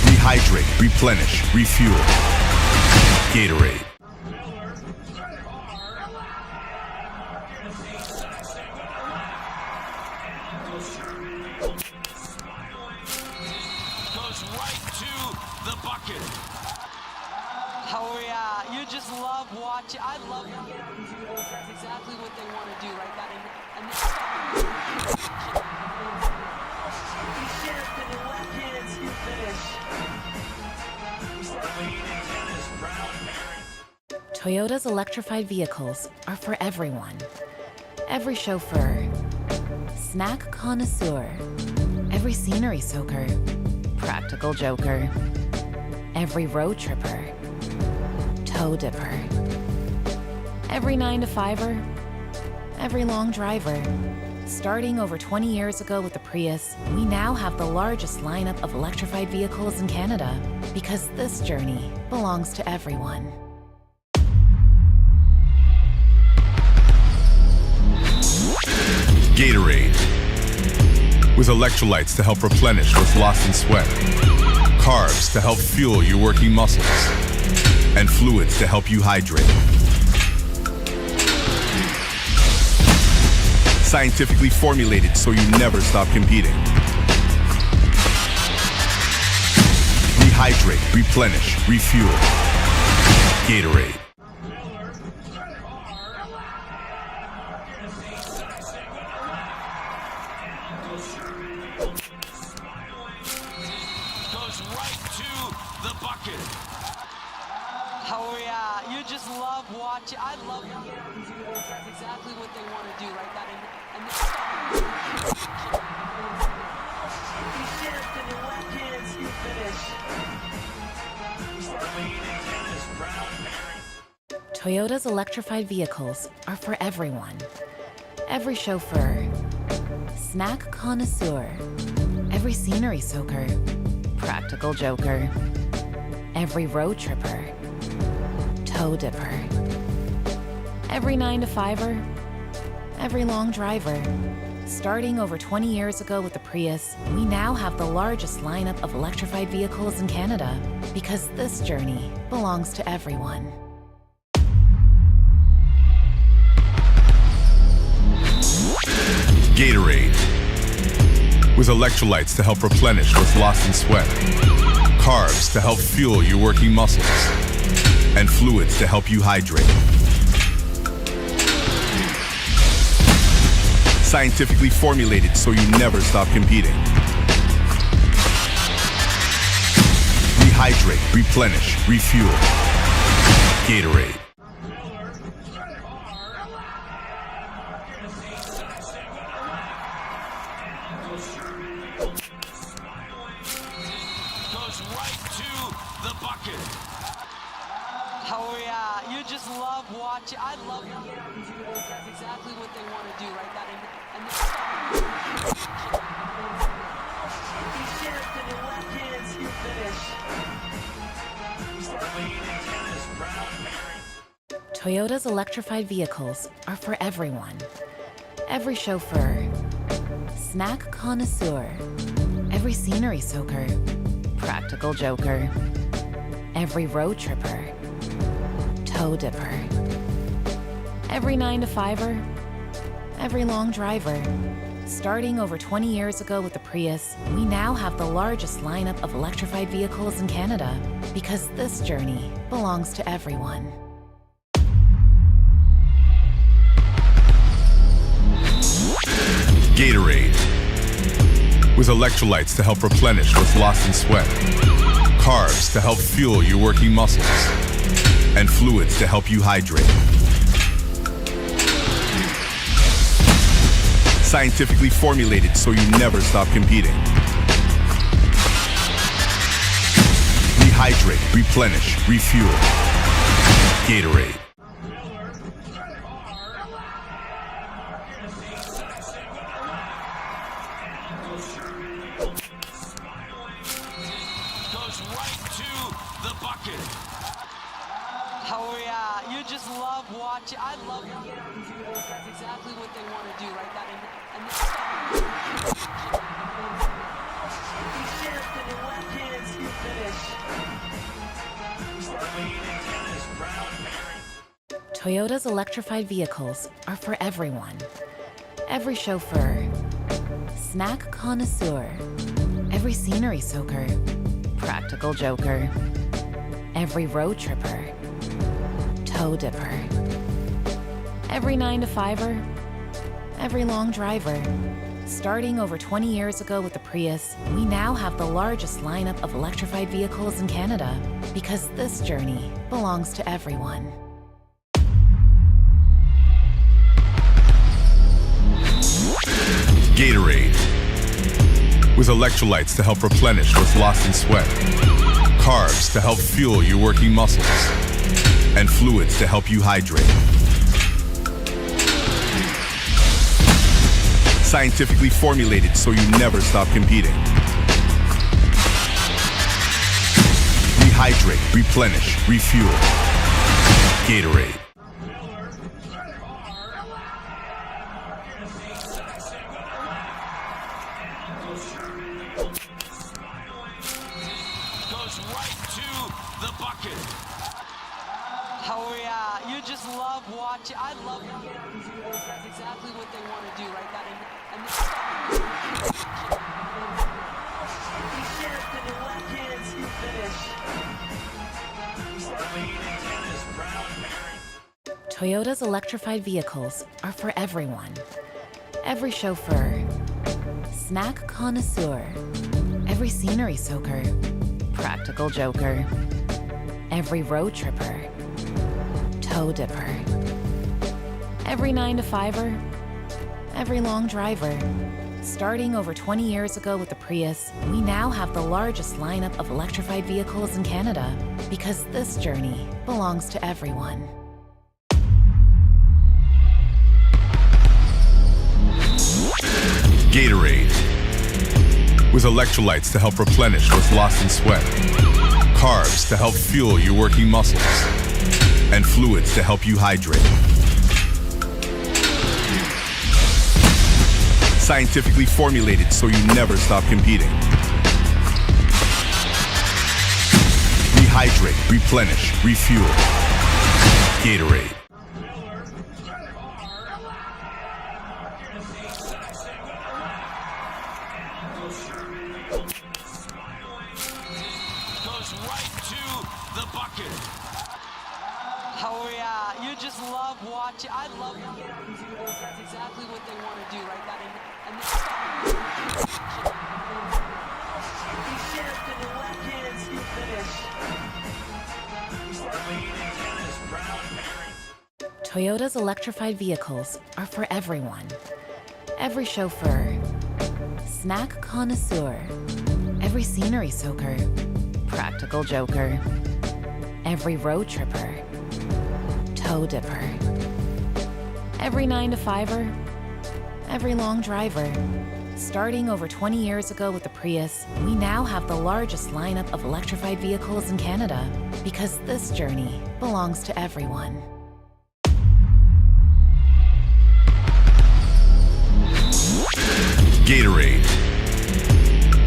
Rehydrate, replenish, refuel. Gatorade. Goes right to the bucket. Oh yeah, you just love watching. I love watching. That's exactly what they want to do, right? That Toyota's electrified vehicles are for everyone. Every chauffeur, snack connoisseur, every scenery soaker, practical joker, every road tripper, toe dipper, every 9-to-5er, every long driver. Starting over 20 years ago with the Prius, we now have the largest lineup of electrified vehicles in Canada because this journey belongs to everyone. Gatorade. With electrolytes to help replenish what's lost in sweat, carbs to help fuel your working muscles, and fluids to help you hydrate. Scientifically formulated so you never stop competing. Rehydrate, replenish, refuel. Gatorade. Goes right to the bucket. Oh yeah, you just love watching. I love watching. That's exactly what they want to do, right? That Toyota's electrified vehicles are for everyone. Every chauffeur, snack connoisseur, every scenery soaker, practical joker, every road tripper, toe dipper, every 9-to-5er, every long driver. Starting over 20 years ago with the Prius, we now have the largest lineup of electrified vehicles in Canada because this journey belongs to everyone. Gatorade. With electrolytes to help replenish what's lost in sweat. Carbs to help fuel your working muscles. And fluids to help you hydrate. Scientifically formulated so you never stop competing. Rehydrate, replenish, refuel. Gatorade. Goes right to the bucket. Oh yeah, you just love watching. I love watching. That's exactly what they want to do right now. And he shift and in left hands, you finish. Toyota's electrified vehicles are for everyone. Every chauffeur, snack connoisseur, every scenery soaker, practical joker, every road tripper, toe dipper, every 9-to-5er, every long driver. Starting over 20 years ago with the Prius, we now have the largest lineup of electrified vehicles in Canada because this journey belongs to everyone. Gatorade. With electrolytes to help replenish what's lost in sweat. Carbs to help fuel your working muscles. And fluids to help you hydrate. Scientifically formulated so you never stop competing. Rehydrate, replenish, refuel. Gatorade. Goes right to the bucket. Oh yeah, you just love watching. I love watching. That's exactly what they want to do right now. And he shift and in left hands, you finish. Toyota's electrified vehicles are for everyone. Every chauffeur, snack connoisseur, every scenery soaker, practical joker, every road tripper, toe dipper, every 9-to-5er, every long driver. Starting over 20 years ago with the Prius, we now have the largest lineup of electrified vehicles in Canada because this journey belongs to everyone. Gatorade. With electrolytes to help replenish what's lost in sweat. Carbs to help fuel your working muscles. And fluids to help you hydrate. Scientifically formulated so you never stop competing. Rehydrate, replenish, refuel. Gatorade. Goes right to the bucket. Oh yeah, you just love watching. I love watching. That's exactly what they want to do right now. And he shift and in left hands, you finish. Toyota's electrified vehicles are for everyone. Every chauffeur, snack connoisseur, every scenery soaker, practical joker, every road tripper, toe dipper, every 9-to-5er, every long driver. Starting over 20 years ago with the Prius, we now have the largest lineup of electrified vehicles in Canada because this journey belongs to everyone. Gatorade. With electrolytes to help replenish what's lost in sweat. Carbs to help fuel your working muscles. And fluids to help you hydrate. Scientifically formulated so you never stop competing. Rehydrate, replenish, refuel. Gatorade. Oh yeah, you just love watching. I love these girls. That's exactly what they want to do, right? That and he shift to the left hand scoop finish. Toyota's electrified vehicles are for everyone. Every chauffeur, snack connoisseur, every scenery soaker, practical joker, every road tripper, toe dipper, every 9-to-5er, every long driver. Starting over 20 years ago with the Prius, we now have the largest lineup of electrified vehicles in Canada because this journey belongs to everyone. Gatorade.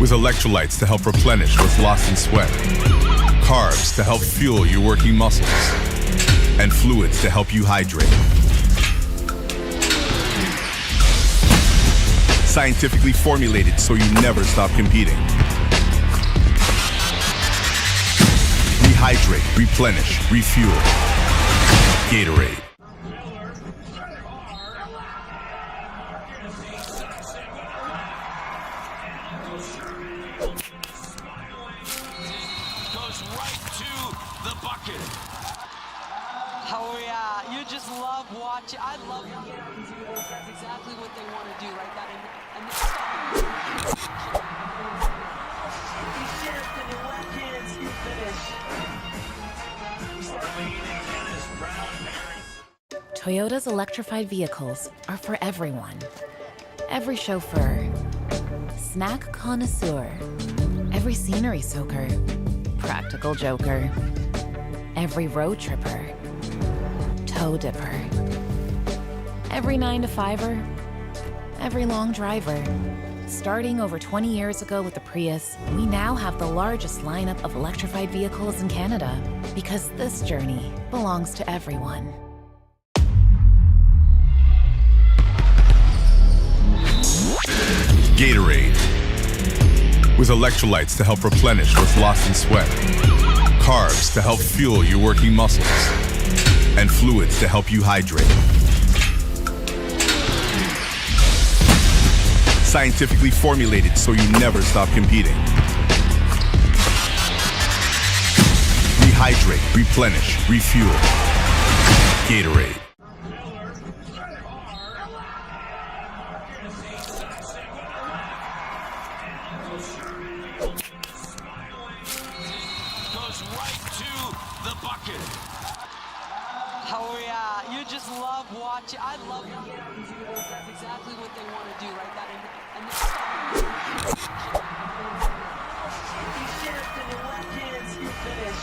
With electrolytes to help replenish what's lost in sweat, carbs to help fuel your working muscles, and fluids to help you hydrate. Scientifically formulated so you never stop competing. Rehydrate, replenish, refuel. Gatorade. Goes right to the bucket. Oh yeah, you just love watching. I love these girls. That's exactly what they want to do, right? That and he shift to the left hand scoop finish. Toyota's electrified vehicles are for everyone. Every chauffeur, snack connoisseur, every scenery soaker, practical joker, every road tripper, toe dipper, every 9-to-5er, every long driver. Starting over 20 years ago with the Prius, we now have the largest lineup of electrified vehicles in Canada because this journey belongs to everyone. Gatorade. With electrolytes to help replenish what's lost in sweat, carbs to help fuel your working muscles, and fluids to help you hydrate. Scientifically formulated so you never stop competing. Rehydrate, replenish, refuel. Gatorade. Goes right to the bucket. Oh yeah, you just love watching. I love these girls. That's exactly what they want to do, right? That and he shift to the left hand scoop finish.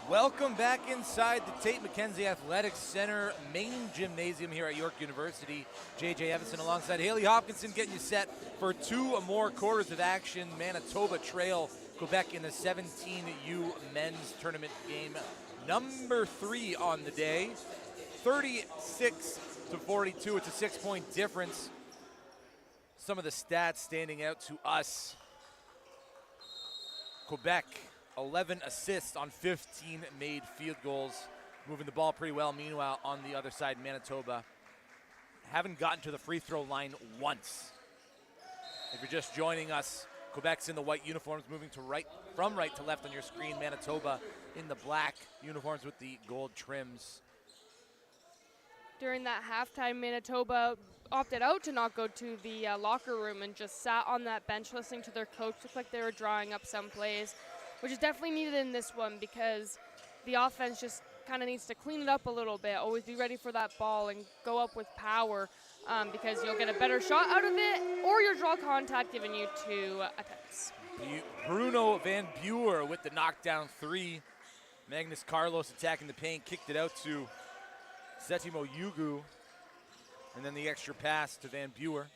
Welcome back inside the Tate McKenzie Athletics Center main gymnasium here at York University. J.J. Evison alongside Haley Hopkinson getting you set for two more quarters of action. Manitoba trail Quebec in the 17U men's tournament game number 3 on the day. 36-42, it's a 6-point difference. Some of the stats standing out to us. Quebec, 11 assists on 15 made field goals, moving the ball pretty well. Meanwhile, on the other side, Manitoba, haven't gotten to the free throw line once. If you're just joining us, Quebec's in the white uniforms, moving to from right to left on your screen. Manitoba in the black uniforms with the gold trims. During that halftime, Manitoba opted out to not go to the locker room and just sat on that bench listening to their coach. Looked like they were drawing up some plays, which is definitely needed in this one because the offense just kind of needs to clean it up a little bit. Always be ready for that ball and go up with power because you'll get a better shot out of it, or your draw contact giving you 2 attempts. Bruno Van Buer with the knockdown 3. Magnus Carlos attacking the paint, kicked it out to Setimo Yugu, and then the extra pass to Van Buer.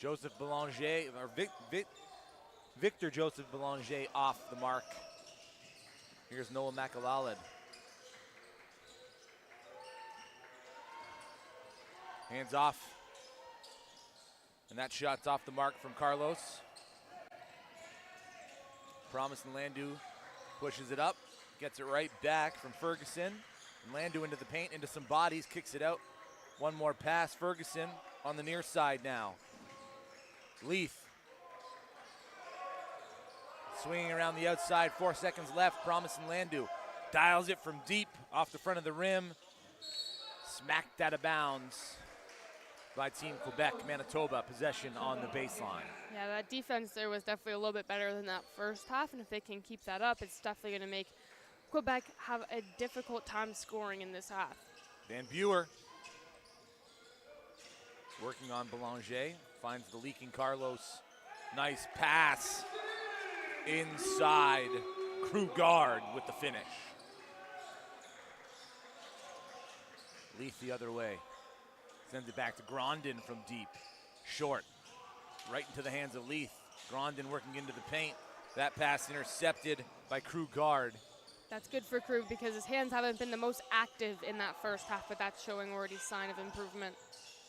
Joseph Belanger, or Victor Joseph Belanger off the mark. Here's Noah McAlalad. Hands off. And that shot's off the mark from Carlos. Promise and Landu pushes it up, gets it right back from Ferguson. And Landu into the paint, into some bodies, kicks it out. One more pass, Ferguson on the near side now. Leith. Swinging around the outside, 4 seconds left. Promise and Landu dials it from deep off the front of the rim. Smacked out of bounds by Team Quebec. Manitoba possession on the baseline. Yeah, that defense there was definitely a little bit better than that first half, and if they can keep that up, it's definitely going to make Quebec have a difficult time scoring in this half. Van Buer working on Belanger, finds the leaking Carlos. Nice pass inside. Krugard with the finish. Leith the other way. Sends it back to Grondin from deep. Short. Right into the hands of Leith. Grondin working into the paint. That pass intercepted by Krugard. That's good for Krug because his hands haven't been the most active in that first half, but that's showing already sign of improvement.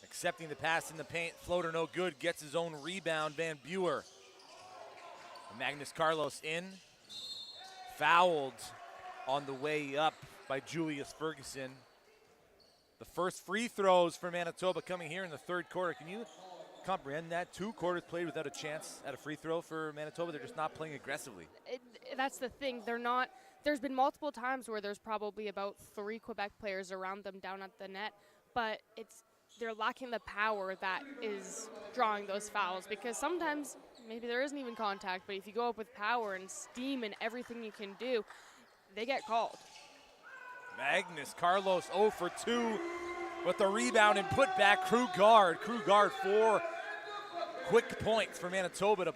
Accepting the pass in the paint. Floater no good. Gets his own rebound. Van Buer. Magnus Carlos in. Fouled on the way up by Julius Ferguson. The first free throws for Manitoba coming here in the third quarter. Can you comprehend that? 2 quarters played without a chance at a free throw for Manitoba. They're just not playing aggressively. That's the thing. They're not. There's been multiple times where there's probably about 3 Quebec players around them down at the net, but they're lacking the power that is drawing those fouls because sometimes maybe there isn't even contact, but if you go up with power and steam and everything you can do, they get called. Magnus Carlos 0 for 2 with the rebound and put back Krugard. Krugard 4 quick points for Manitoba to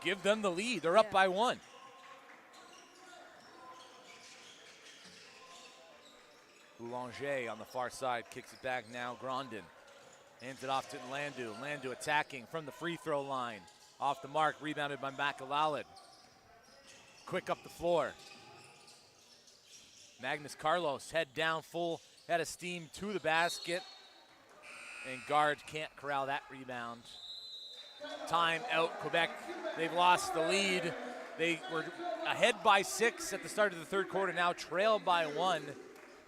give them the lead. They're up by 1. Boulanger on the far side kicks it back now. Grondin hands it off to Landu. Landu attacking from the free throw line. Off the mark, rebounded by McAlalad. Quick up the floor. Magnus Carlos head down, full head of steam to the basket. And guards can't corral that rebound. Time out, Quebec. They've lost the lead. They were ahead by 6 at the start of the third quarter, now trailed by 1.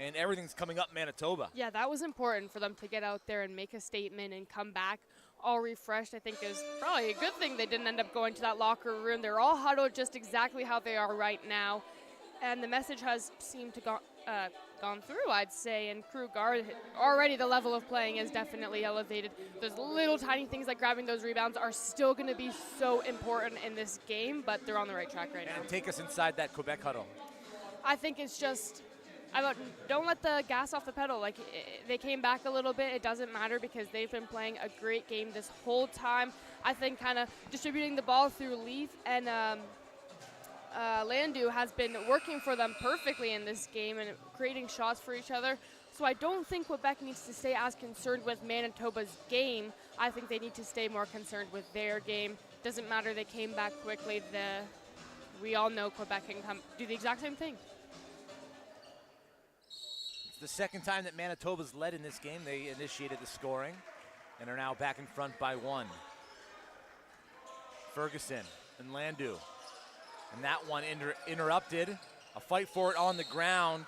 And everything's coming up Manitoba. Yeah, that was important for them to get out there and make a statement and come back all refreshed. I think is probably a good thing they didn't end up going to that locker room. They're all huddled just exactly how they are right now. And the message has seemed to gone through, I'd say. And Krugard, already the level of playing is definitely elevated. Those little tiny things like grabbing those rebounds are still going to be so important in this game, but they're on the right track right now. And take us inside that Quebec huddle. I think it's just don't let the gas off the pedal. Like, they came back a little bit. It doesn't matter because they've been playing a great game this whole time. I think kind of distributing the ball through Leith and Landu has been working for them perfectly in this game and creating shots for each other. So I don't think Quebec needs to stay as concerned with Manitoba's game. I think they need to stay more concerned with their game. Doesn't matter, they came back quickly. We all know Quebec can do the exact same thing. The second time that Manitoba's led in this game. They initiated the scoring and are now back in front by 1. Ferguson and Landu. And that one interrupted. A fight for it on the ground.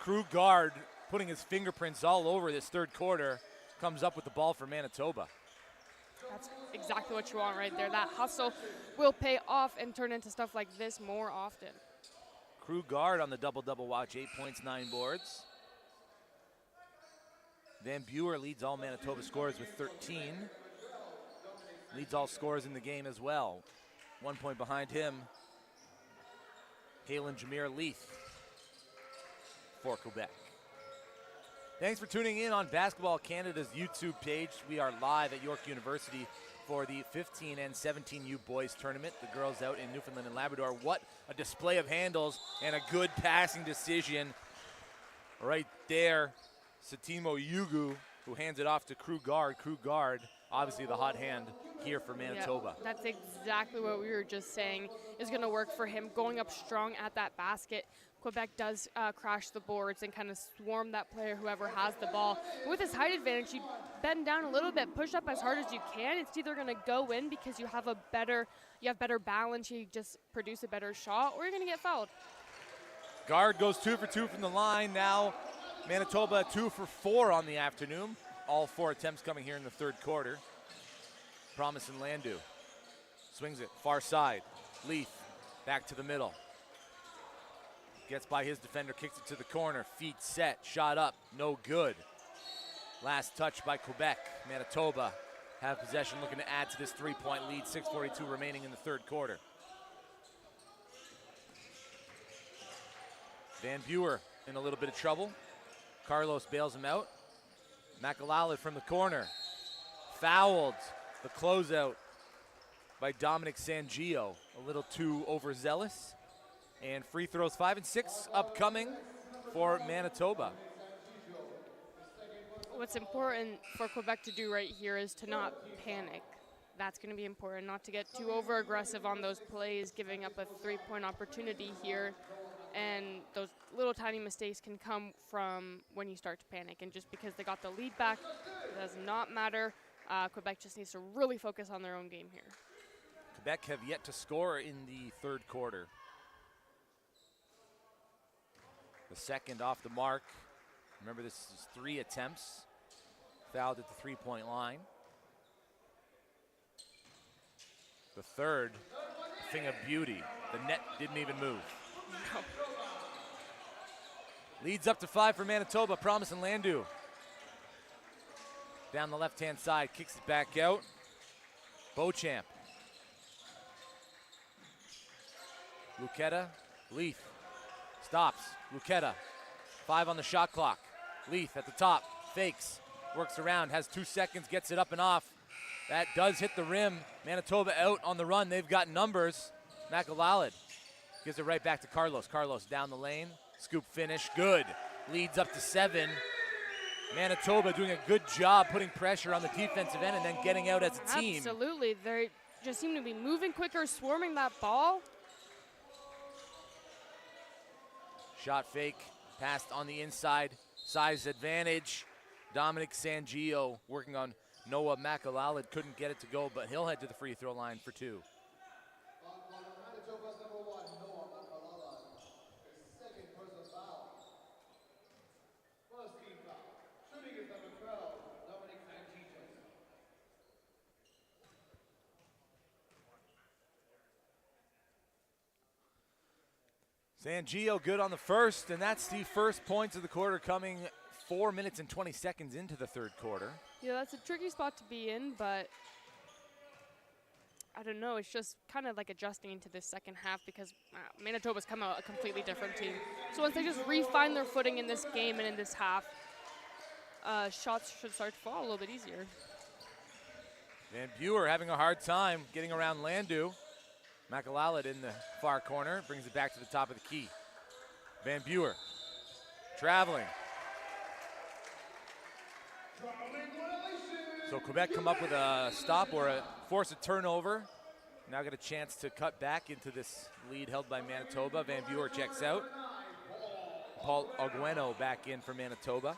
Krugard putting his fingerprints all over this third quarter, comes up with the ball for Manitoba. That's exactly what you want right there. That hustle will pay off and turn into stuff like this more often. Crew guard on the double-double watch, 8 points, 9 boards. Van Buer leads all Manitoba scorers with 13. Leads all scorers in the game as well. 1 point behind him, Halen Jameer Leith for Quebec. Thanks for tuning in on Basketball Canada's YouTube page. We are live at York University for the 15 and 17U boys tournament. The girls out in Newfoundland and Labrador. What a display of handles and a good passing decision right there. Satimo Yugu, who hands it off to Crew guard. Crew guard, obviously the hot hand here for Manitoba. Yeah, that's exactly what we were just saying is going to work for him, going up strong at that basket. Quebec does crash the boards and kind of swarm that player, whoever has the ball. With his height advantage, you bend down a little bit, push up as hard as you can. It's either going to go in because you have better balance, you just produce a better shot, or you're going to get fouled. Guard goes 2 for 2 from the line. Now Manitoba 2 for 4 on the afternoon. All 4 attempts coming here in the third quarter. Promise and Landu swings it far side. Leith back to the middle. Gets by his defender, kicks it to the corner. Feet set, shot up, no good. Last touch by Quebec. Manitoba have possession, looking to add to this 3-point lead. 6:42 remaining in the third quarter. Van Buer in a little bit of trouble. Carlos bails him out. McAlalad from the corner. Fouled. The closeout by Dominic Sangio. A little too overzealous. And free throws 5 and 6 upcoming for Manitoba. What's important for Quebec to do right here is to not panic. That's going to be important, not to get too over-aggressive on those plays, giving up a 3-point opportunity here. And those little tiny mistakes can come from when you start to panic. And just because they got the lead back, it does not matter. Quebec just needs to really focus on their own game here. Quebec have yet to score in the third quarter. The second off the mark. Remember, this is 3 attempts. Fouled at the 3-point line. The third, a thing of beauty. The net didn't even move. No. Leads up to 5 for Manitoba. Promise and Landu. Down the left-hand side, kicks it back out. Beauchamp. Lucetta, Leith. Stops. Lucetta. 5 on the shot clock. Leith at the top. Fakes. Works around. Has 2 seconds. Gets it up and off. That does hit the rim. Manitoba out on the run. They've got numbers. McAlalad gives it right back to Carlos. Carlos down the lane. Scoop finish. Good. Leads up to 7. Manitoba doing a good job putting pressure on the defensive end and then getting out as a team. Absolutely. They just seem to be moving quicker, swarming that ball. Shot fake, passed on the inside, size advantage. Dominic Sangio working on Noah McAlalad, couldn't get it to go, but he'll head to the free throw line for 2. Sangio good on the first, and that's the first points of the quarter coming 4 minutes and 20 seconds into the third quarter. Yeah, that's a tricky spot to be in, but I don't know. It's just kind of like adjusting into this second half because Manitoba's come out a completely different team. So once they just refine their footing in this game and in this half, shots should start to fall a little bit easier. Van Buer having a hard time getting around Landu. McAlalad in the far corner, brings it back to the top of the key. Van Buer traveling. So Quebec come up with a stop or force a turnover. Now got a chance to cut back into this lead held by Manitoba. Van Buer checks out. Paul Argueno back in for Manitoba.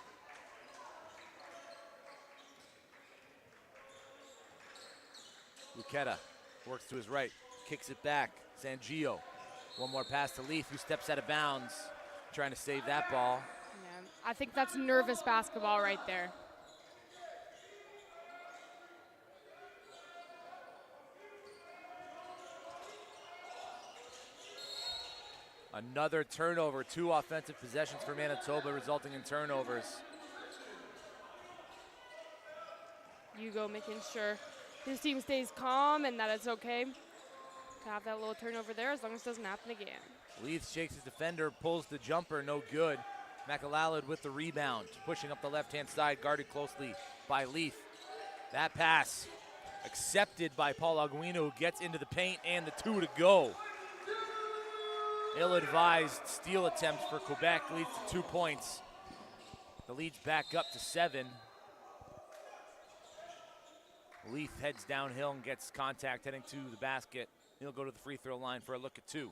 Lucetta works to his right. Kicks it back. Sangio. One more pass to Leith, who steps out of bounds, trying to save that ball. Yeah, I think that's nervous basketball right there. Another turnover, 2 offensive possessions for Manitoba, resulting in turnovers. Hugo making sure his team stays calm and that it's okay to have that little turnover there as long as it doesn't happen again. Leith shakes his defender, pulls the jumper, no good. McAlalad with the rebound, pushing up the left-hand side, guarded closely by Leith. That pass accepted by Paul Aguino, who gets into the paint, and the 2 to go. Ill-advised steal attempt for Quebec leads to 2 points. The lead's back up to 7. Leith heads downhill and gets contact heading to the basket. He'll go to the free throw line for a look at 2.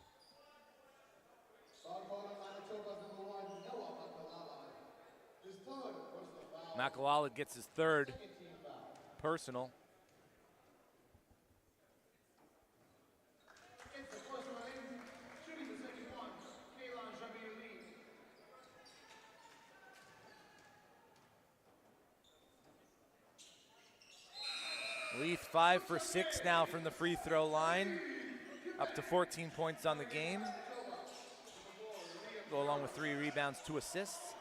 McAlalad gets his 3rd personal. Leith 5 for 6 now from the free throw line, up to 14 points on the game. Go along with 3 rebounds, 2 assists.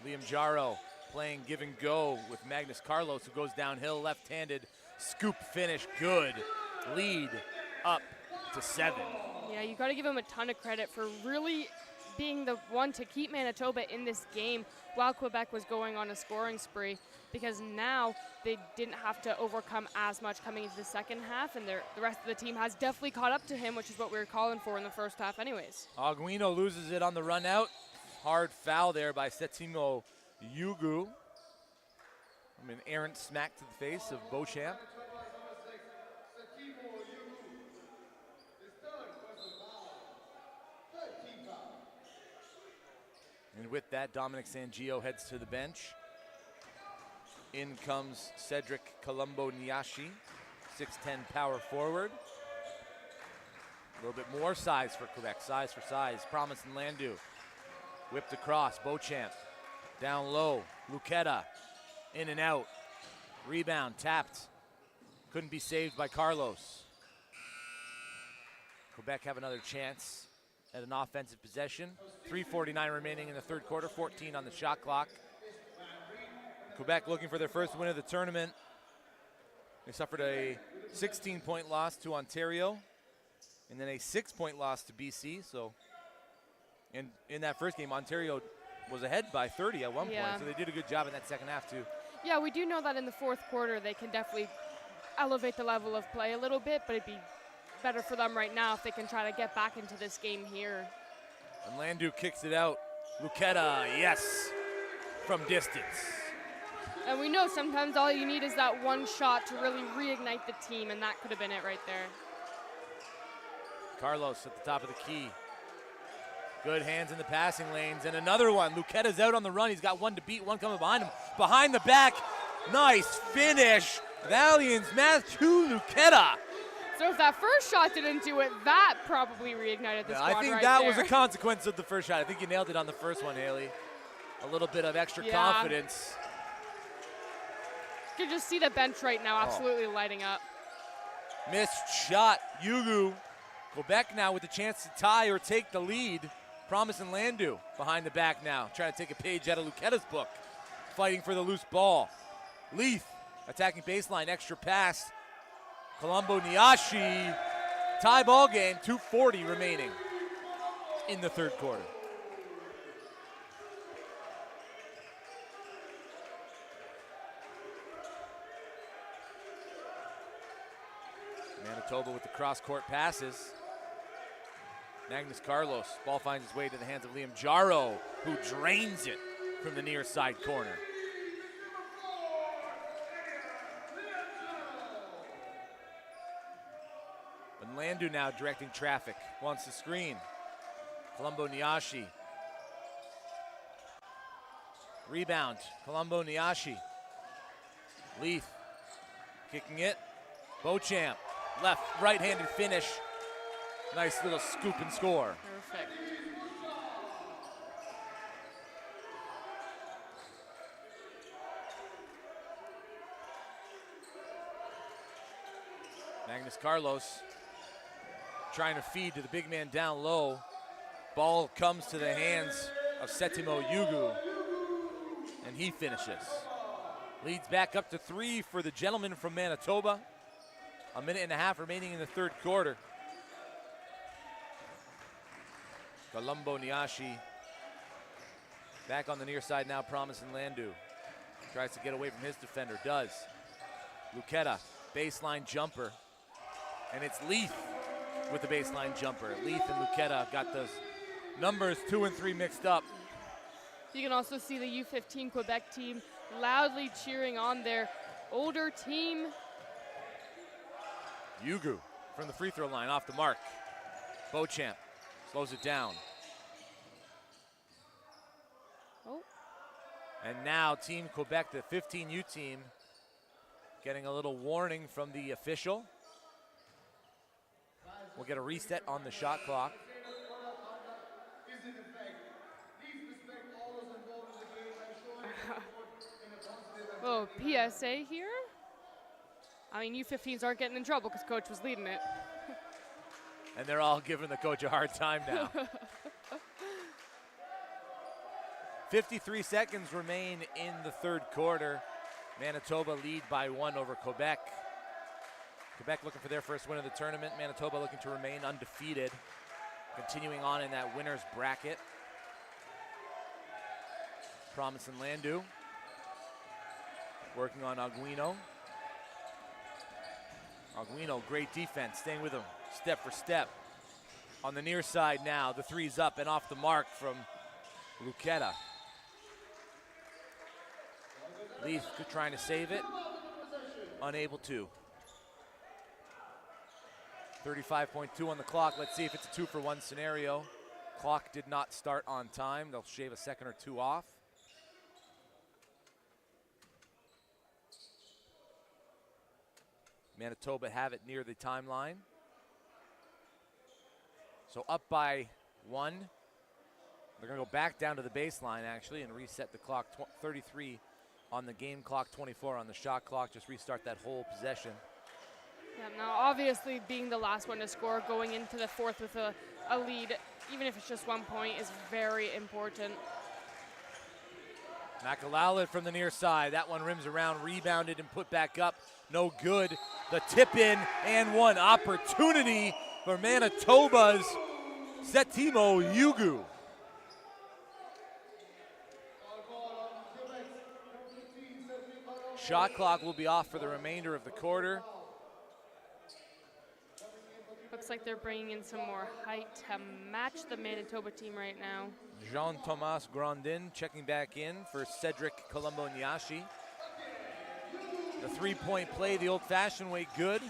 Liam Jaro playing give and go with Magnus Carlos, who goes downhill, left-handed, scoop finish, good. Lead up to 7. Yeah, you got to give him a ton of credit for really being the one to keep Manitoba in this game while Quebec was going on a scoring spree, because now they didn't have to overcome as much coming into the second half, and the rest of the team has definitely caught up to him, which is what we were calling for in the first half anyways. Aguino loses it on the run out. Hard foul there by Setimo Yugu. An errant smack to the face of Beauchamp. And with that, Dominic Sangio heads to the bench. In comes Cedric Colombo-Niashi, 6'10" power forward. A little bit more size for Quebec, size for size. Promise and Landu. Whipped across, Beauchamp. Down low, Luqueta. In and out. Rebound, tapped. Couldn't be saved by Carlos. Quebec have another chance at an offensive possession. 3:49 remaining in the third quarter, 14 on the shot clock. Quebec looking for their first win of the tournament. They suffered a 16-point loss to Ontario and then a 6-point loss to BC. So in that first game, Ontario was ahead by 30 at one point, so they did a good job in that second half too. Yeah, we do know that in the fourth quarter they can definitely elevate the level of play a little bit, but it'd be better for them right now if they can try to get back into this game here. And Landu kicks it out. Luqueta, yes, from distance. And we know sometimes all you need is that one shot to really reignite the team, and that could have been it right there. Carlos at the top of the key. Good hands in the passing lanes, and another one. Luqueta's out on the run. He's got one to beat, one coming behind him. Behind the back, nice finish. Valiant's match to Luqueta. So if that first shot didn't do it, that probably reignited the squad I think right that there. was a consequence of the first shot. I think you nailed it on the first one, Haley. A little bit of extra confidence. You can just see the bench right now absolutely lighting up. Missed shot, Yugu. Quebec now with a chance to tie or take the lead. Promise and Landu behind the back now, trying to take a page out of Luqueta's book. Fighting for the loose ball. Leith attacking baseline, extra pass. Colombo-Niashi, tie ball game, 2:40 remaining in the third quarter. Manitoba with the cross-court passes. Magnus Carlos, ball finds its way to the hands of Liam Jaro, who drains it from the near side corner. And Landu now directing traffic, wants the screen. Colombo-Niashi. Rebound, Colombo-Niashi. Leith kicking it. Beauchamp, left, right-handed finish. Nice little scoop and score. Perfect. Magnus Carlos trying to feed to the big man down low. Ball comes to the hands of Setimo Yugu, and he finishes. Leads back up to 3 for the gentleman from Manitoba. A minute and a half remaining in the third quarter. Colombo Niashi back on the near side now, Promising Landu. Tries to get away from his defender, does. Luqueta, baseline jumper. And it's Leith with the baseline jumper. Leith and Luqueta got those numbers 2 and 3 mixed up. You can also see the U15 Quebec team loudly cheering on their older team. Yugu from the free throw line off the mark. Beauchamp slows it down. Oh. And now Team Quebec, the 15U team, getting a little warning from the official. We'll get a reset on the shot clock. Oh, PSA here. I mean, U15s aren't getting in trouble because coach was leading it. And they're all giving the coach a hard time now. 53 seconds remain in the third quarter. Manitoba lead by 1 over Quebec. Quebec looking for their first win of the tournament. Manitoba looking to remain undefeated. Continuing on in that winner's bracket. Promising Landu. Working on Aguino. Aguino, great defense, staying with him step for step. On the near side now, the three's up and off the mark from Luqueta. Leith trying to save it, unable to. 35.2 on the clock. Let's see if it's a 2-for-1 scenario. Clock did not start on time. They'll shave a second or 2 off. Manitoba have it near the timeline. So up by 1. They're going to go back down to the baseline, actually, and reset the clock. 33 on the game clock, 24 on the shot clock. Just restart that whole possession. Yeah, now obviously being the last one to score, going into the fourth with a lead, even if it's just 1 point, is very important. Makalala from the near side. That one rims around, rebounded and put back up. No good. The tip in and one opportunity for Manitoba's Setimo Yugu. Shot clock will be off for the remainder of the quarter. Looks like they're bringing in some more height to match the Manitoba team right now. Jean-Thomas Grandin checking back in for Cedric Colombo-Niashi. The three-point play the old-fashioned way, good.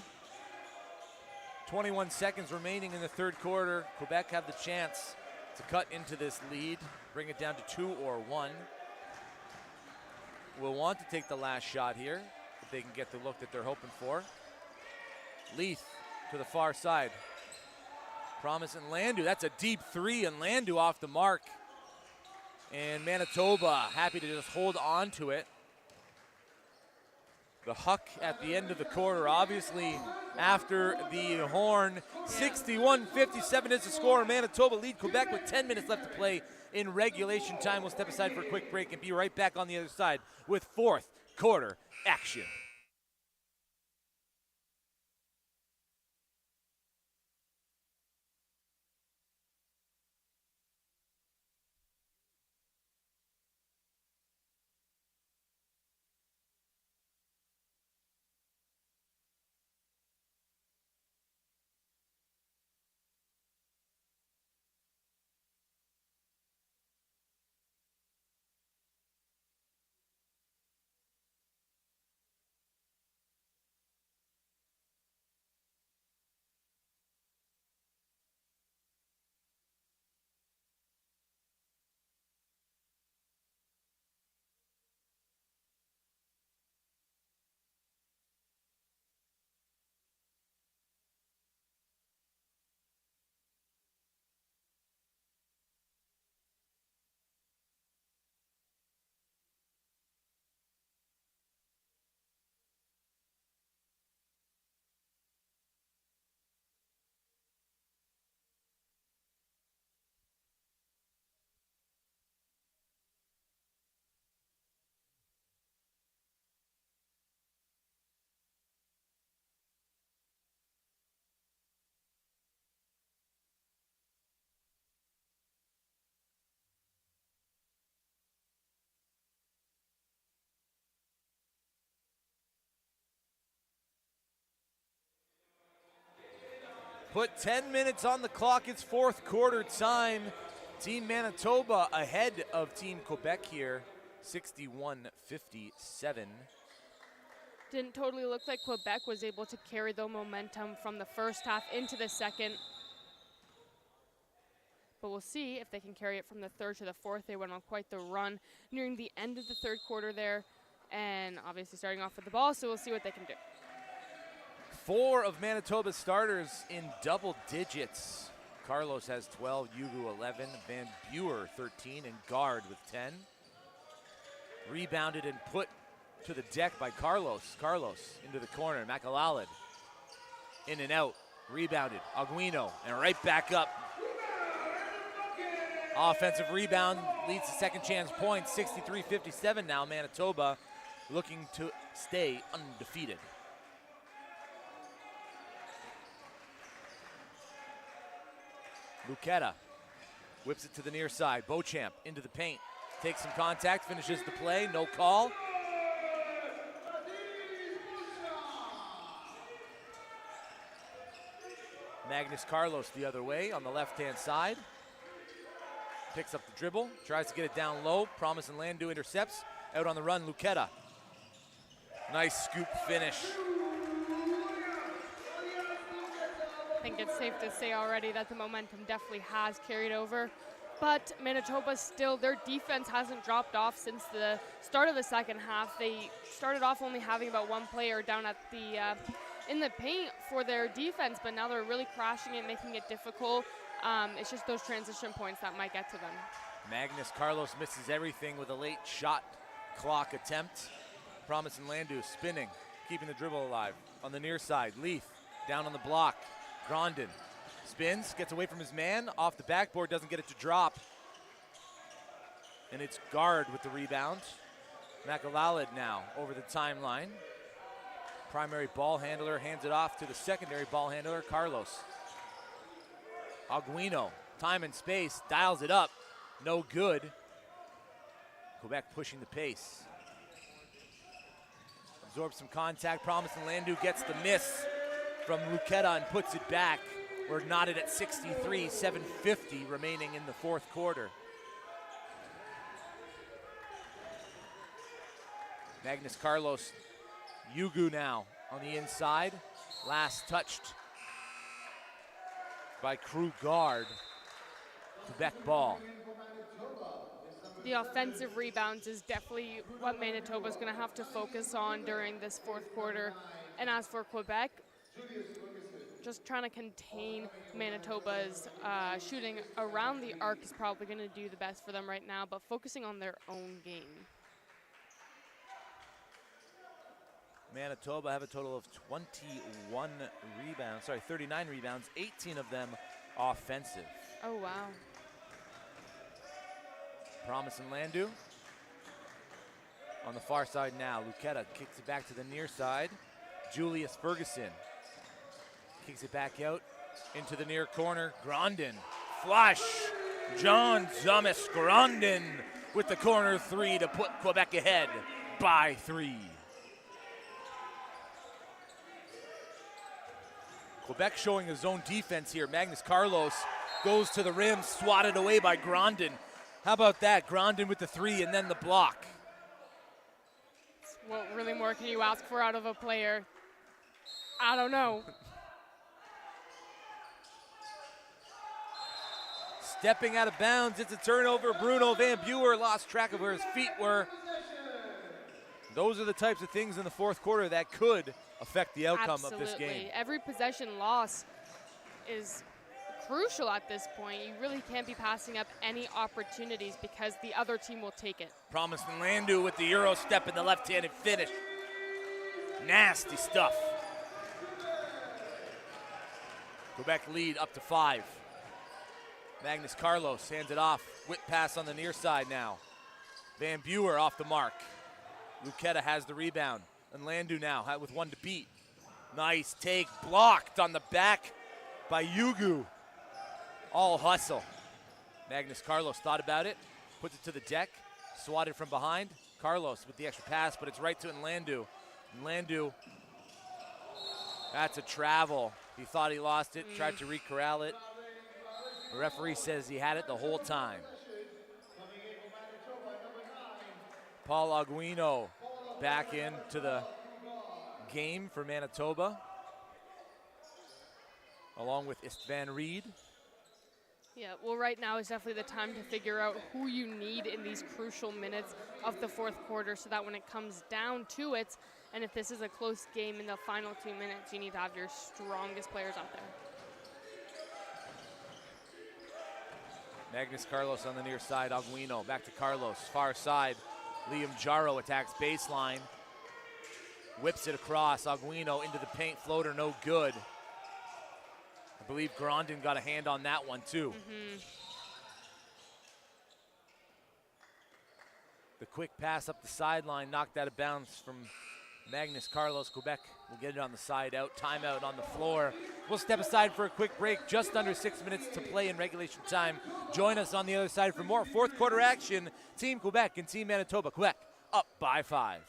21 seconds remaining in the third quarter. Quebec have the chance to cut into this lead, bring it down to 2 or 1. Will want to take the last shot here if they can get the look that they're hoping for. Leith to the far side. Promising Landu, that's a deep 3, and Landu off the mark. And Manitoba happy to just hold on to it. The huck at the end of the quarter, obviously after the horn. 61-57 is the score. Manitoba lead Quebec with 10 minutes left to play in regulation time. We'll step aside for a quick break and be right back on the other side with fourth quarter action. Put 10 minutes on the clock. It's fourth quarter time. Team Manitoba ahead of Team Quebec here, 61-57. Didn't totally look like Quebec was able to carry the momentum from the first half into the second. But we'll see if they can carry it from the third to the fourth. They went on quite the run nearing the end of the third quarter there, and obviously starting off with the ball, so we'll see what they can do. 4 of Manitoba's starters in double digits. Carlos has 12, Yugu 11, Van Buer 13, and Guard with 10. Rebounded and put to the deck by Carlos. Carlos into the corner, Makalalid in and out, rebounded, Aguino, and right back up. Offensive rebound leads to second chance points, 63-57 now. Manitoba looking to stay undefeated. Luqueta whips it to the near side. Beauchamp into the paint. Takes some contact, finishes the play, no call. Magnus Carlos the other way on the left-hand side. Picks up the dribble, tries to get it down low. Promise and Landu intercepts. Out on the run, Luqueta. Nice scoop finish. I think it's safe to say already that the momentum definitely has carried over. But Manitoba still, their defense hasn't dropped off since the start of the second half. They started off only having about one player down at the in the paint for their defense, but now they're really crashing it, making it difficult. It's just those transition points that might get to them. Magnus Carlos misses everything with a late shot clock attempt. Promise and Landu spinning, keeping the dribble alive. On the near side, Leith down on the block. Grondin spins, gets away from his man, off the backboard, doesn't get it to drop. And it's Guard with the rebound. Makalalid now over the timeline. Primary ball handler hands it off to the secondary ball handler, Carlos. Aguino, time and space, dials it up, no good. Quebec pushing the pace. Absorbs some contact, Promise and Landu gets the miss from Luqueta and puts it back. We're knotted at 63, 7:50 remaining in the fourth quarter. Magnus Carlos, Yugu now on the inside. Last touched by Crew Guard. Quebec ball. The offensive rebounds is definitely what Manitoba's going to have to focus on during this fourth quarter. And as for Quebec, just trying to contain Manitoba's shooting around the arc is probably going to do the best for them right now, but focusing on their own game. Manitoba have a total of 39 rebounds, 18 of them offensive. Oh, wow. Promise and Landu on the far side now. Luqueta kicks it back to the near side. Julius Ferguson kicks it back out into the near corner. Grondin, flush. John Thomas Grondin with the corner three to put Quebec ahead by 3. Quebec showing his own defense here. Magnus Carlos goes to the rim, swatted away by Grondin. How about that? Grondin with the 3 and then the block. What really more can you ask for out of a player? I don't know. Stepping out of bounds, it's a turnover. Bruno Van Buer lost track of where his feet were. Those are the types of things in the fourth quarter that could affect the outcome of this game. Every possession loss is crucial at this point. You really can't be passing up any opportunities because the other team will take it. Promise and Landu with the Euro step in the left-handed finish. Nasty stuff. Quebec lead up to 5. Magnus Carlos hands it off. Whip pass on the near side now. Van Buer off the mark. Luqueta has the rebound. And Landu now with 1 to beat. Nice take, blocked on the back by Yugu. All hustle. Magnus Carlos thought about it, puts it to the deck, swatted from behind. Carlos with the extra pass, but it's right to Landu. And Landu That's a travel. He thought he lost it, tried to re-corral it. The referee says he had it the whole time. Paul Aguino back into the game for Manitoba, along with Istvan Reed. Yeah, well, right now is definitely the time to figure out who you need in these crucial minutes of the fourth quarter so that when it comes down to it, and if this is a close game in the final 2 minutes, you need to have your strongest players out there. Magnus Carlos on the near side, Aguino back to Carlos, far side. Liam Jaro attacks baseline, whips it across, Aguino into the paint, floater no good. I believe Grondin got a hand on that one too. The quick pass up the sideline, knocked out of bounds from Magnus Carlos. Quebec will get it on the side out. Timeout on the floor. We'll step aside for a quick break. Just under 6 minutes to play in regulation time. Join us on the other side for more fourth quarter action. Team Quebec and Team Manitoba. Quebec up by 5.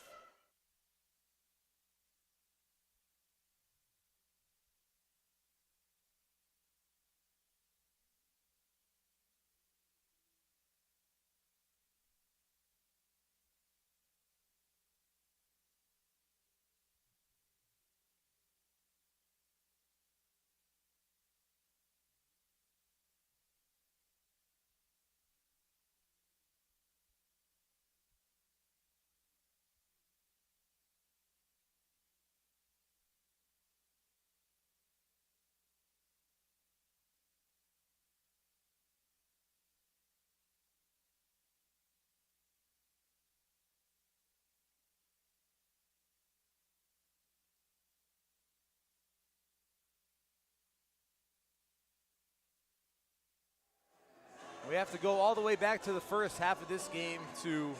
We have to go all the way back to the first half of this game to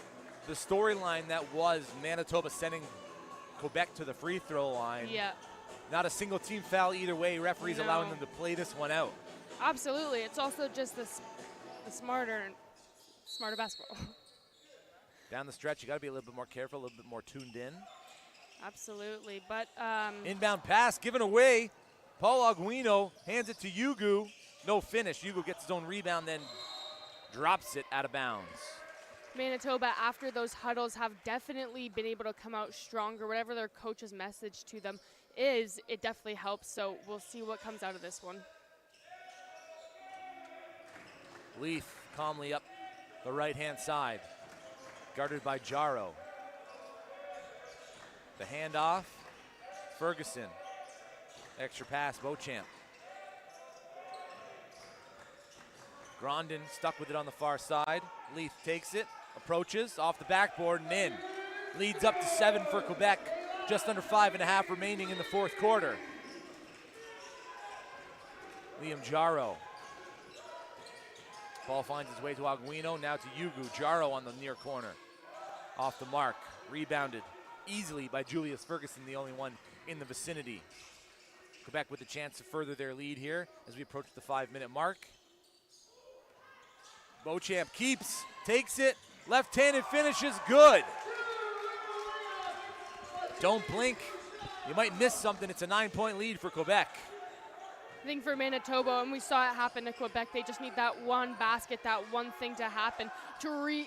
the storyline that was Manitoba sending Quebec to the free throw line. Yeah. Not a single team foul either way. Referees allowing them to play this one out. Absolutely. It's also just the smarter basketball. Down the stretch, you got to be a little bit more careful, a little bit more tuned in. Absolutely. But inbound pass given away. Paul Aguino hands it to Yugu. No finish. Yugu gets his own rebound, then drops it out of bounds. Manitoba, after those huddles, have definitely been able to come out stronger. Whatever their coach's message to them is, it definitely helps. So we'll see what comes out of this one. Leaf calmly up the right-hand side, guarded by Jaro. The handoff, Ferguson. Extra pass, Beauchamp. Grondin stuck with it on the far side. Leaf takes it, approaches, off the backboard and in. Leads up to 7 for Quebec. Just under 5.5 remaining in the fourth quarter. Liam Jaro. Ball finds its way to Aguino, now to Yugu. Jaro on the near corner. Off the mark, rebounded easily by Julius Ferguson, the only one in the vicinity. Quebec with a chance to further their lead here as we approach the 5-minute mark. Beauchamp keeps, takes it, left-handed finishes, good. Don't blink, you might miss something. It's a 9-point lead for Quebec. I think for Manitoba, and we saw it happen to Quebec, they just need that one basket, that one thing to happen to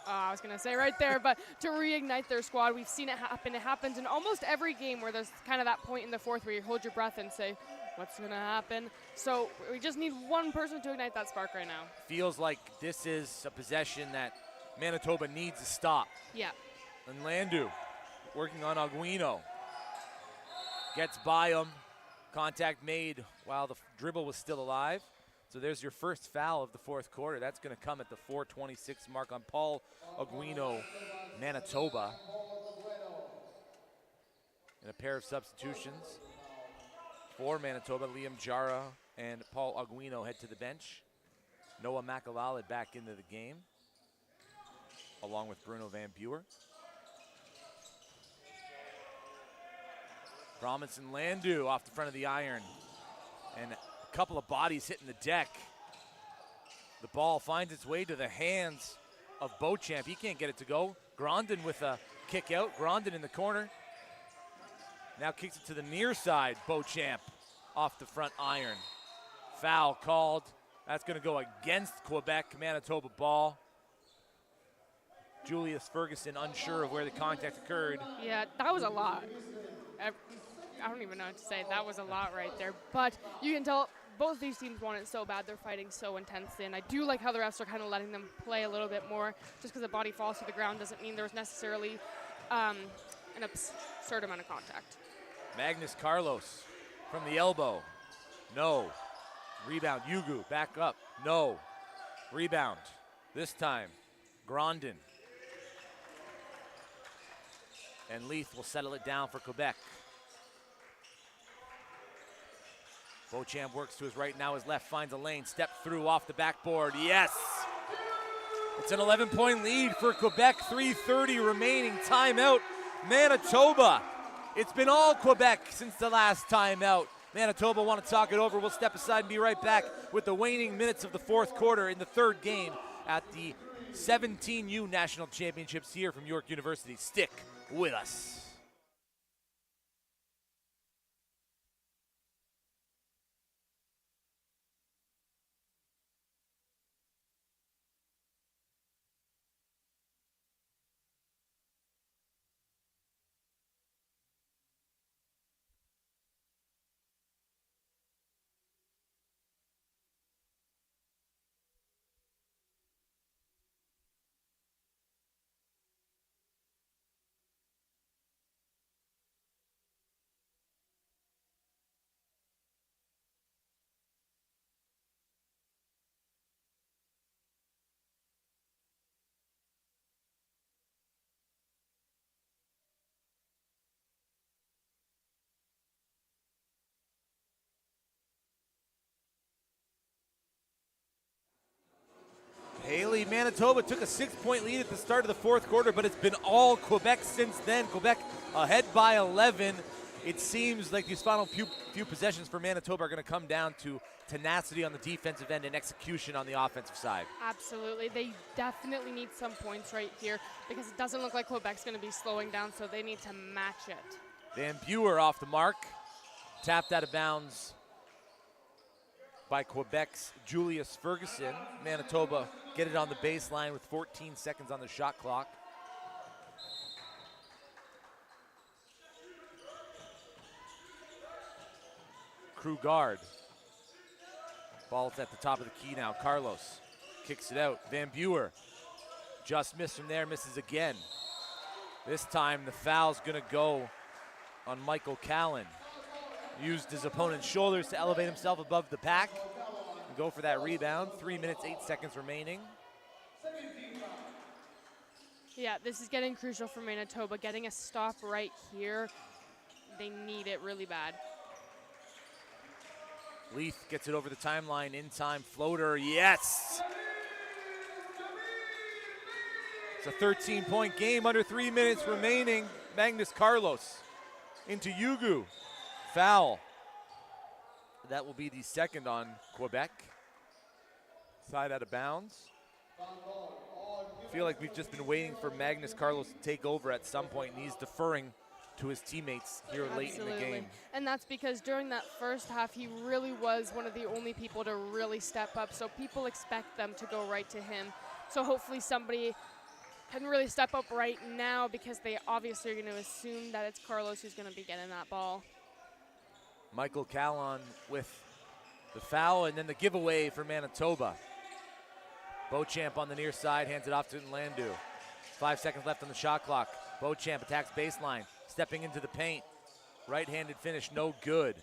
to reignite their squad. We've seen it happen. It happens in almost every game where there's kind of that point in the fourth where you hold your breath and say, what's going to happen? So we just need one person to ignite that spark right now. Feels like this is a possession that Manitoba needs to stop. Yeah. And Landu working on Aguino. Gets by him. Contact made while the dribble was still alive. So there's your first foul of the fourth quarter. That's going to come at the 4:26 mark on Paul Aguino, Manitoba. And a pair of substitutions for Manitoba. Liam Jara and Paul Aguino head to the bench. Noah Makalala back into the game, along with Bruno Van Buer. Robinson Landu off the front of the iron. And a couple of bodies hitting the deck. The ball finds its way to the hands of Beauchamp. He can't get it to go. Grondin with a kick out. Grondin in the corner. Now kicks it to the near side. Beauchamp off the front iron. Foul called. That's going to go against Quebec. Manitoba ball. Julius Ferguson unsure of where the contact occurred. Yeah, that was a lot. I don't even know what to say. That was a lot right there. But you can tell both these teams want it so bad. They're fighting so intensely. And I do like how the refs are kind of letting them play a little bit more. Just because the body falls to the ground doesn't mean there was necessarily an absurd amount of contact. Magnus Carlos from the elbow. No. Rebound. Yugu back up. No. Rebound. This time, Grandin. And Leith will settle it down for Quebec. Beauchamp works to his right, now his left, finds a lane, step through off the backboard, yes! It's an 11-point lead for Quebec, 3:30 remaining, timeout, Manitoba. It's been all Quebec since the last timeout. Manitoba want to talk it over. We'll step aside and be right back with the waning minutes of the fourth quarter in the third game at the 17U National Championships here from York University. Stick with us. Haley, Manitoba took a 6-point lead at the start of the fourth quarter, but it's been all Quebec since then. Quebec ahead by 11. It seems like these final few possessions for Manitoba are going to come down to tenacity on the defensive end and execution on the offensive side. Absolutely. They definitely need some points right here because it doesn't look like Quebec's going to be slowing down, so they need to match it. Van Buer off the mark. Tapped out of bounds by Quebec's Julius Ferguson. Manitoba get it on the baseline with 14 seconds on the shot clock. Crew guard. Ball's at the top of the key now. Carlos kicks it out. Van Buer just missed from there, misses again. This time the foul's gonna go on Michael Callan. Used his opponent's shoulders to elevate himself above the pack and go for that rebound. 3 minutes, 8 seconds remaining. Yeah, this is getting crucial for Manitoba. Getting a stop right here, they need it really bad. Leith gets it over the timeline, in time floater, yes! It's a 13-point game, under 3 minutes remaining. Magnus Carlos into Yugu. Foul. That will be the second on Quebec. Side out of bounds. I feel like we've just been waiting for Magnus Carlos to take over at some point, and he's deferring to his teammates here late in the game. And that's because during that first half, he really was one of the only people to really step up, so people expect them to go right to him. So hopefully somebody can really step up right now because they obviously are going to assume that it's Carlos who's going to be getting that ball. Michael Callan with the foul and then the giveaway for Manitoba. Beauchamp on the near side, hands it off to Nlandu. 5 seconds left on the shot clock. Beauchamp attacks baseline, stepping into the paint. Right-handed finish, no good.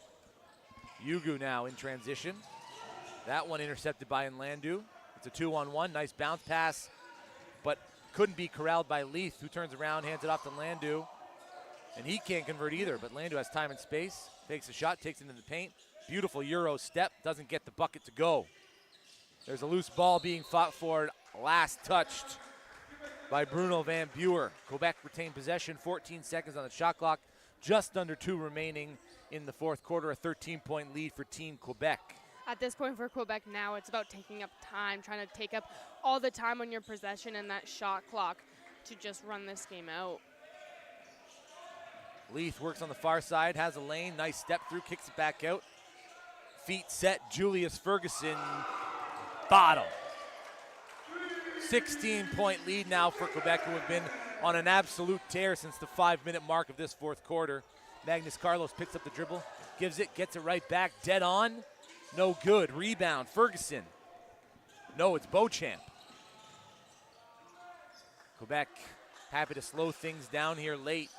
Yugu now in transition. That one intercepted by Nlandu. It's a 2-on-1, nice bounce pass, but couldn't be corralled by Leith, who turns around, hands it off to Nlandu. And he can't convert either, but Nlandu has time and space. Takes a shot, takes it into the paint. Beautiful Euro step, doesn't get the bucket to go. There's a loose ball being fought for, last touched by Bruno Van Buer. Quebec retained possession, 14 seconds on the shot clock, just under 2 remaining in the fourth quarter, a 13-point lead for Team Quebec. At this point for Quebec now, it's about taking up time, trying to take up all the time on your possession and that shot clock to just run this game out. Leith works on the far side, has a lane, nice step through, kicks it back out. Feet set, Julius Ferguson, bottom. 16-point lead now for Quebec, who have been on an absolute tear since the 5-minute mark of this fourth quarter. Magnus Carlos picks up the dribble, gives it, gets it right back, dead on. No good, rebound, Ferguson. No, it's Beauchamp. Quebec happy to slow things down here late.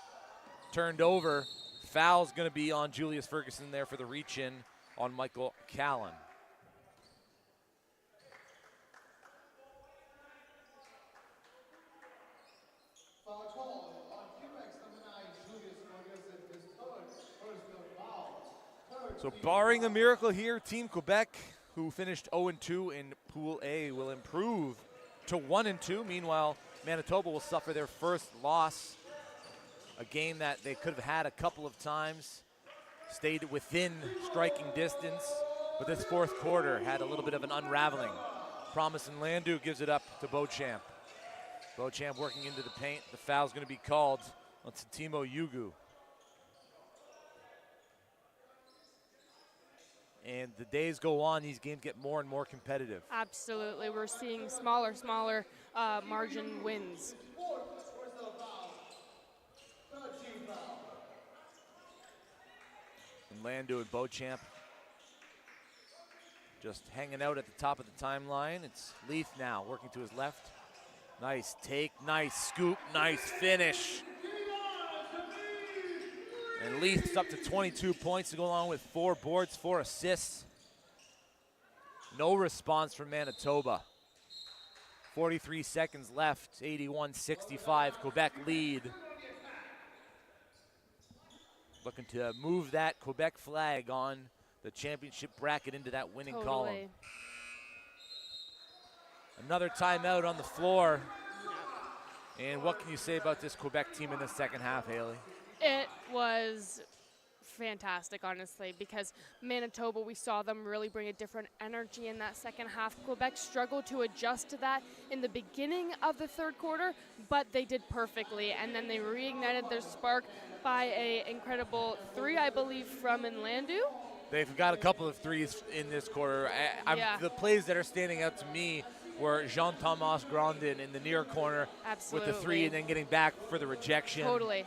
Turned over, foul's gonna be on Julius Ferguson there for the reach-in on Michael Callan. So barring a miracle here, Team Quebec, who finished 0-2 in Pool A, will improve to 1-2. Meanwhile, Manitoba will suffer their first loss, a game that they could have had a couple of times, stayed within striking distance, but this fourth quarter had a little bit of an unraveling. Promise and Landu gives it up to Beauchamp. Beauchamp working into the paint. The foul's going to be called on Timo Yugu. And the days go on, these games get more and more competitive. Absolutely. We're seeing smaller margin wins. And Landu and Beauchamp just hanging out at the top of the timeline. It's Leith now working to his left. Nice take, nice scoop, nice finish. And Leith's up to 22 points to go along with 4 boards, 4 assists. No response from Manitoba. 43 seconds left, 81-65, Quebec lead. Looking to move that Quebec flag on the championship bracket into that winning column. Another timeout on the floor. And what can you say about this Quebec team in the second half, Haley? It was fantastic, honestly, because Manitoba, we saw them really bring a different energy in that second half. Quebec struggled to adjust to that in the beginning of the third quarter, but they did perfectly, and then they reignited their spark by an incredible 3, I believe, from Landu. They've got a couple of threes in this quarter. The plays that are standing out to me were Jean-Thomas Grandin in the near corner with the 3 and then getting back for the rejection. Totally.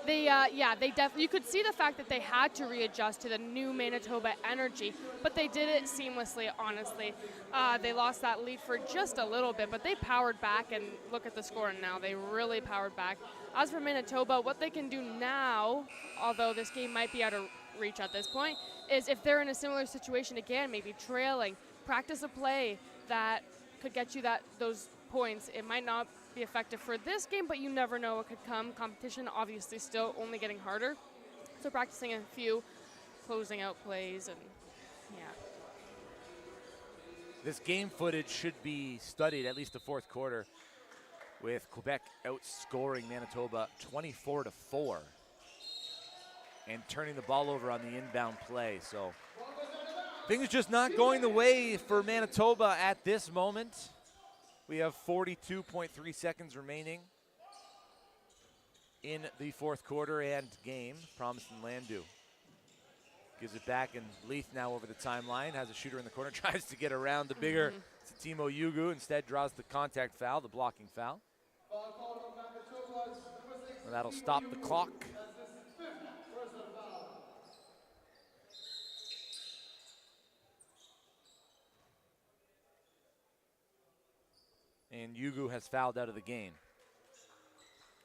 They definitely, you could see the fact that they had to readjust to the new Manitoba energy, but they did it seamlessly, honestly. They lost that lead for just a little bit, but they powered back, and look at the score now. They really powered back. As for Manitoba, what they can do now, although this game might be out of reach at this point, is if they're in a similar situation again, maybe trailing, practice a play that could get you those points. It might not be effective for this game, but you never know what could come. Competition obviously still only getting harder. So practicing a few closing out plays, and yeah. This game footage should be studied, at least the fourth quarter, with Quebec outscoring Manitoba 24-4 and turning the ball over on the inbound play. So things just not going the way for Manitoba at this moment. We have 42.3 seconds remaining in the fourth quarter and game. Promise and Landu gives it back, and Leith now over the timeline, has a shooter in the corner, tries to get around the bigger Timo Yugu, instead draws the contact foul, the blocking foul. And that'll stop the clock. And Yugu has fouled out of the game.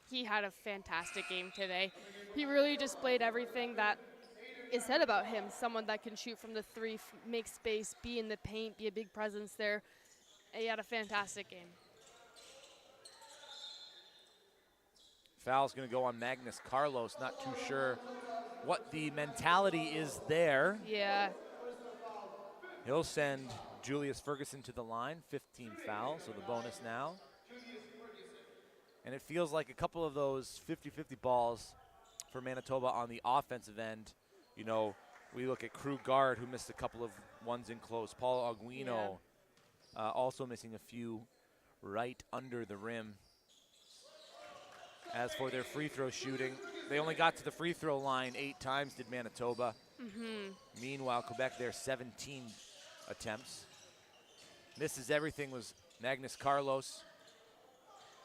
He had a fantastic game today. He really displayed everything that is said about him. Someone that can shoot from the 3, make space, be in the paint, be a big presence there. He had a fantastic game. Foul's going to go on Magnus Carlos. Not too sure what the mentality is there. Yeah. He'll send Julius Ferguson to the line, 15 fouls, so the bonus now. And it feels like a couple of those 50-50 balls for Manitoba on the offensive end. You know, we look at Crew Guard, who missed a couple of ones in close. Paul Aguino also missing a few right under the rim. As for their free throw shooting, they only got to the free throw line 8 times, did Manitoba. Meanwhile, Quebec, their 17 attempts. Misses everything was Magnus Carlos.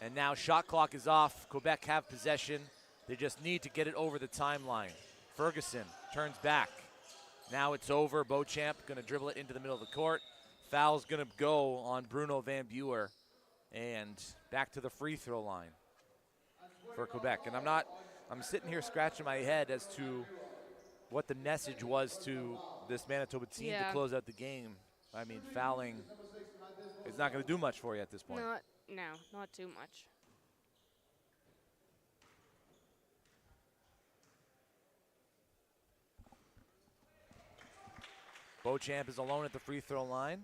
And now shot clock is off. Quebec have possession. They just need to get it over the timeline. Ferguson turns back. Now it's over. Beauchamp gonna dribble it into the middle of the court. Foul's gonna go on Bruno Van Buer. And back to the free throw line for Quebec. And I'm sitting here scratching my head as to what the message was to this Manitoba team to close out the game. I mean, fouling is not going to do much for you at this point. Not too much. Beauchamp is alone at the free throw line.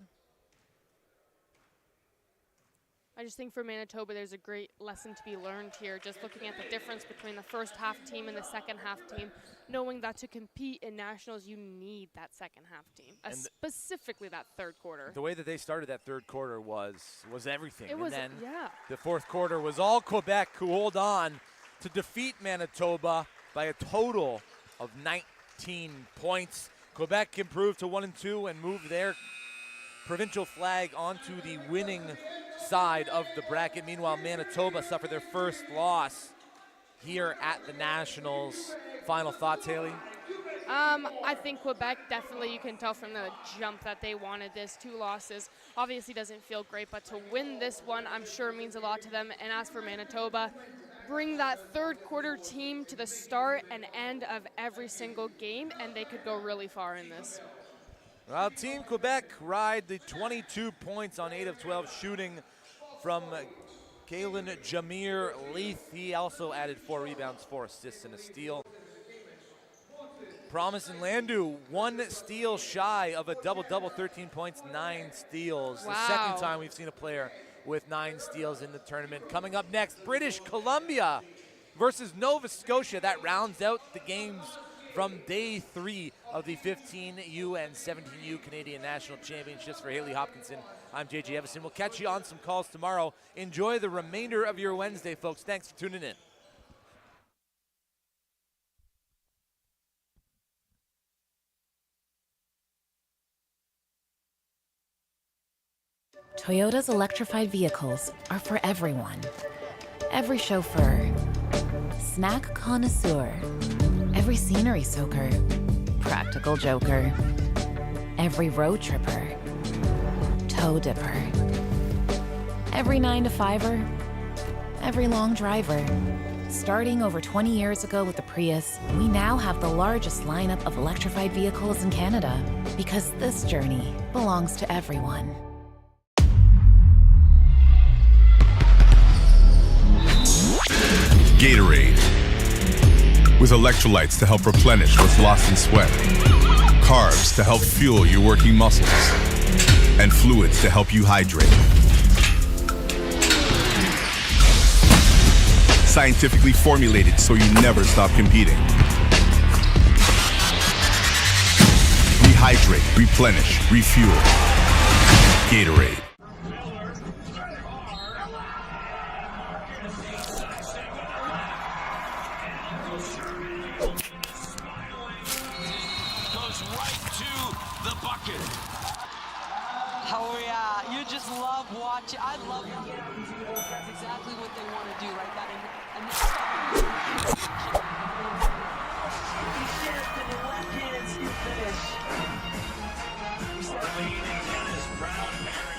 I just think for Manitoba, there's a great lesson to be learned here, just looking at the difference between the first half team and the second half team, knowing that to compete in nationals, you need that second half team, specifically that third quarter. The way that they started that third quarter was everything. It was, and then yeah. the fourth quarter was all Quebec, who hold on to defeat Manitoba by a total of 19 points. Quebec improved to 1-2 and moved their provincial flag onto the winning side of the bracket. Meanwhile, Manitoba suffered their first loss here at the Nationals. Final thoughts, Haley? I think Quebec, definitely you can tell from the jump that they wanted this. 2 losses obviously doesn't feel great, but to win this one, I'm sure means a lot to them. And as for Manitoba, bring that third quarter team to the start and end of every single game, and they could go really far in this. Well, Team Quebec ride the 22 points on 8 of 12 shooting from Kalen Jameer Leith. He also added 4 rebounds, 4 assists, and a steal. Promise and Landu, 1 steal shy of a double-double, 13 points, 9 steals. Wow. The second time we've seen a player with 9 steals in the tournament. Coming up next, British Columbia versus Nova Scotia. That rounds out the games from day 3 of the 15U and 17U Canadian National Championships. For Haley Hopkinson, I'm JJ Evison. We'll catch you on some calls tomorrow. Enjoy the remainder of your Wednesday, folks. Thanks for tuning in. Toyota's electrified vehicles are for everyone. Every chauffeur, snack connoisseur, every scenery soaker, practical joker, every road tripper, toe dipper, every 9-to-5er, every long driver. Starting over 20 years ago with the Prius, we now have the largest lineup of electrified vehicles in Canada because this journey belongs to everyone. Gatorade. With electrolytes to help replenish what's lost in sweat, carbs to help fuel your working muscles, and fluids to help you hydrate. Scientifically formulated so you never stop competing. Rehydrate, replenish, refuel. Gatorade. You just love watching. I love it. That's exactly what they want to do, right? That and shift in the left hand, you finish. Arlene and Dennis Brown.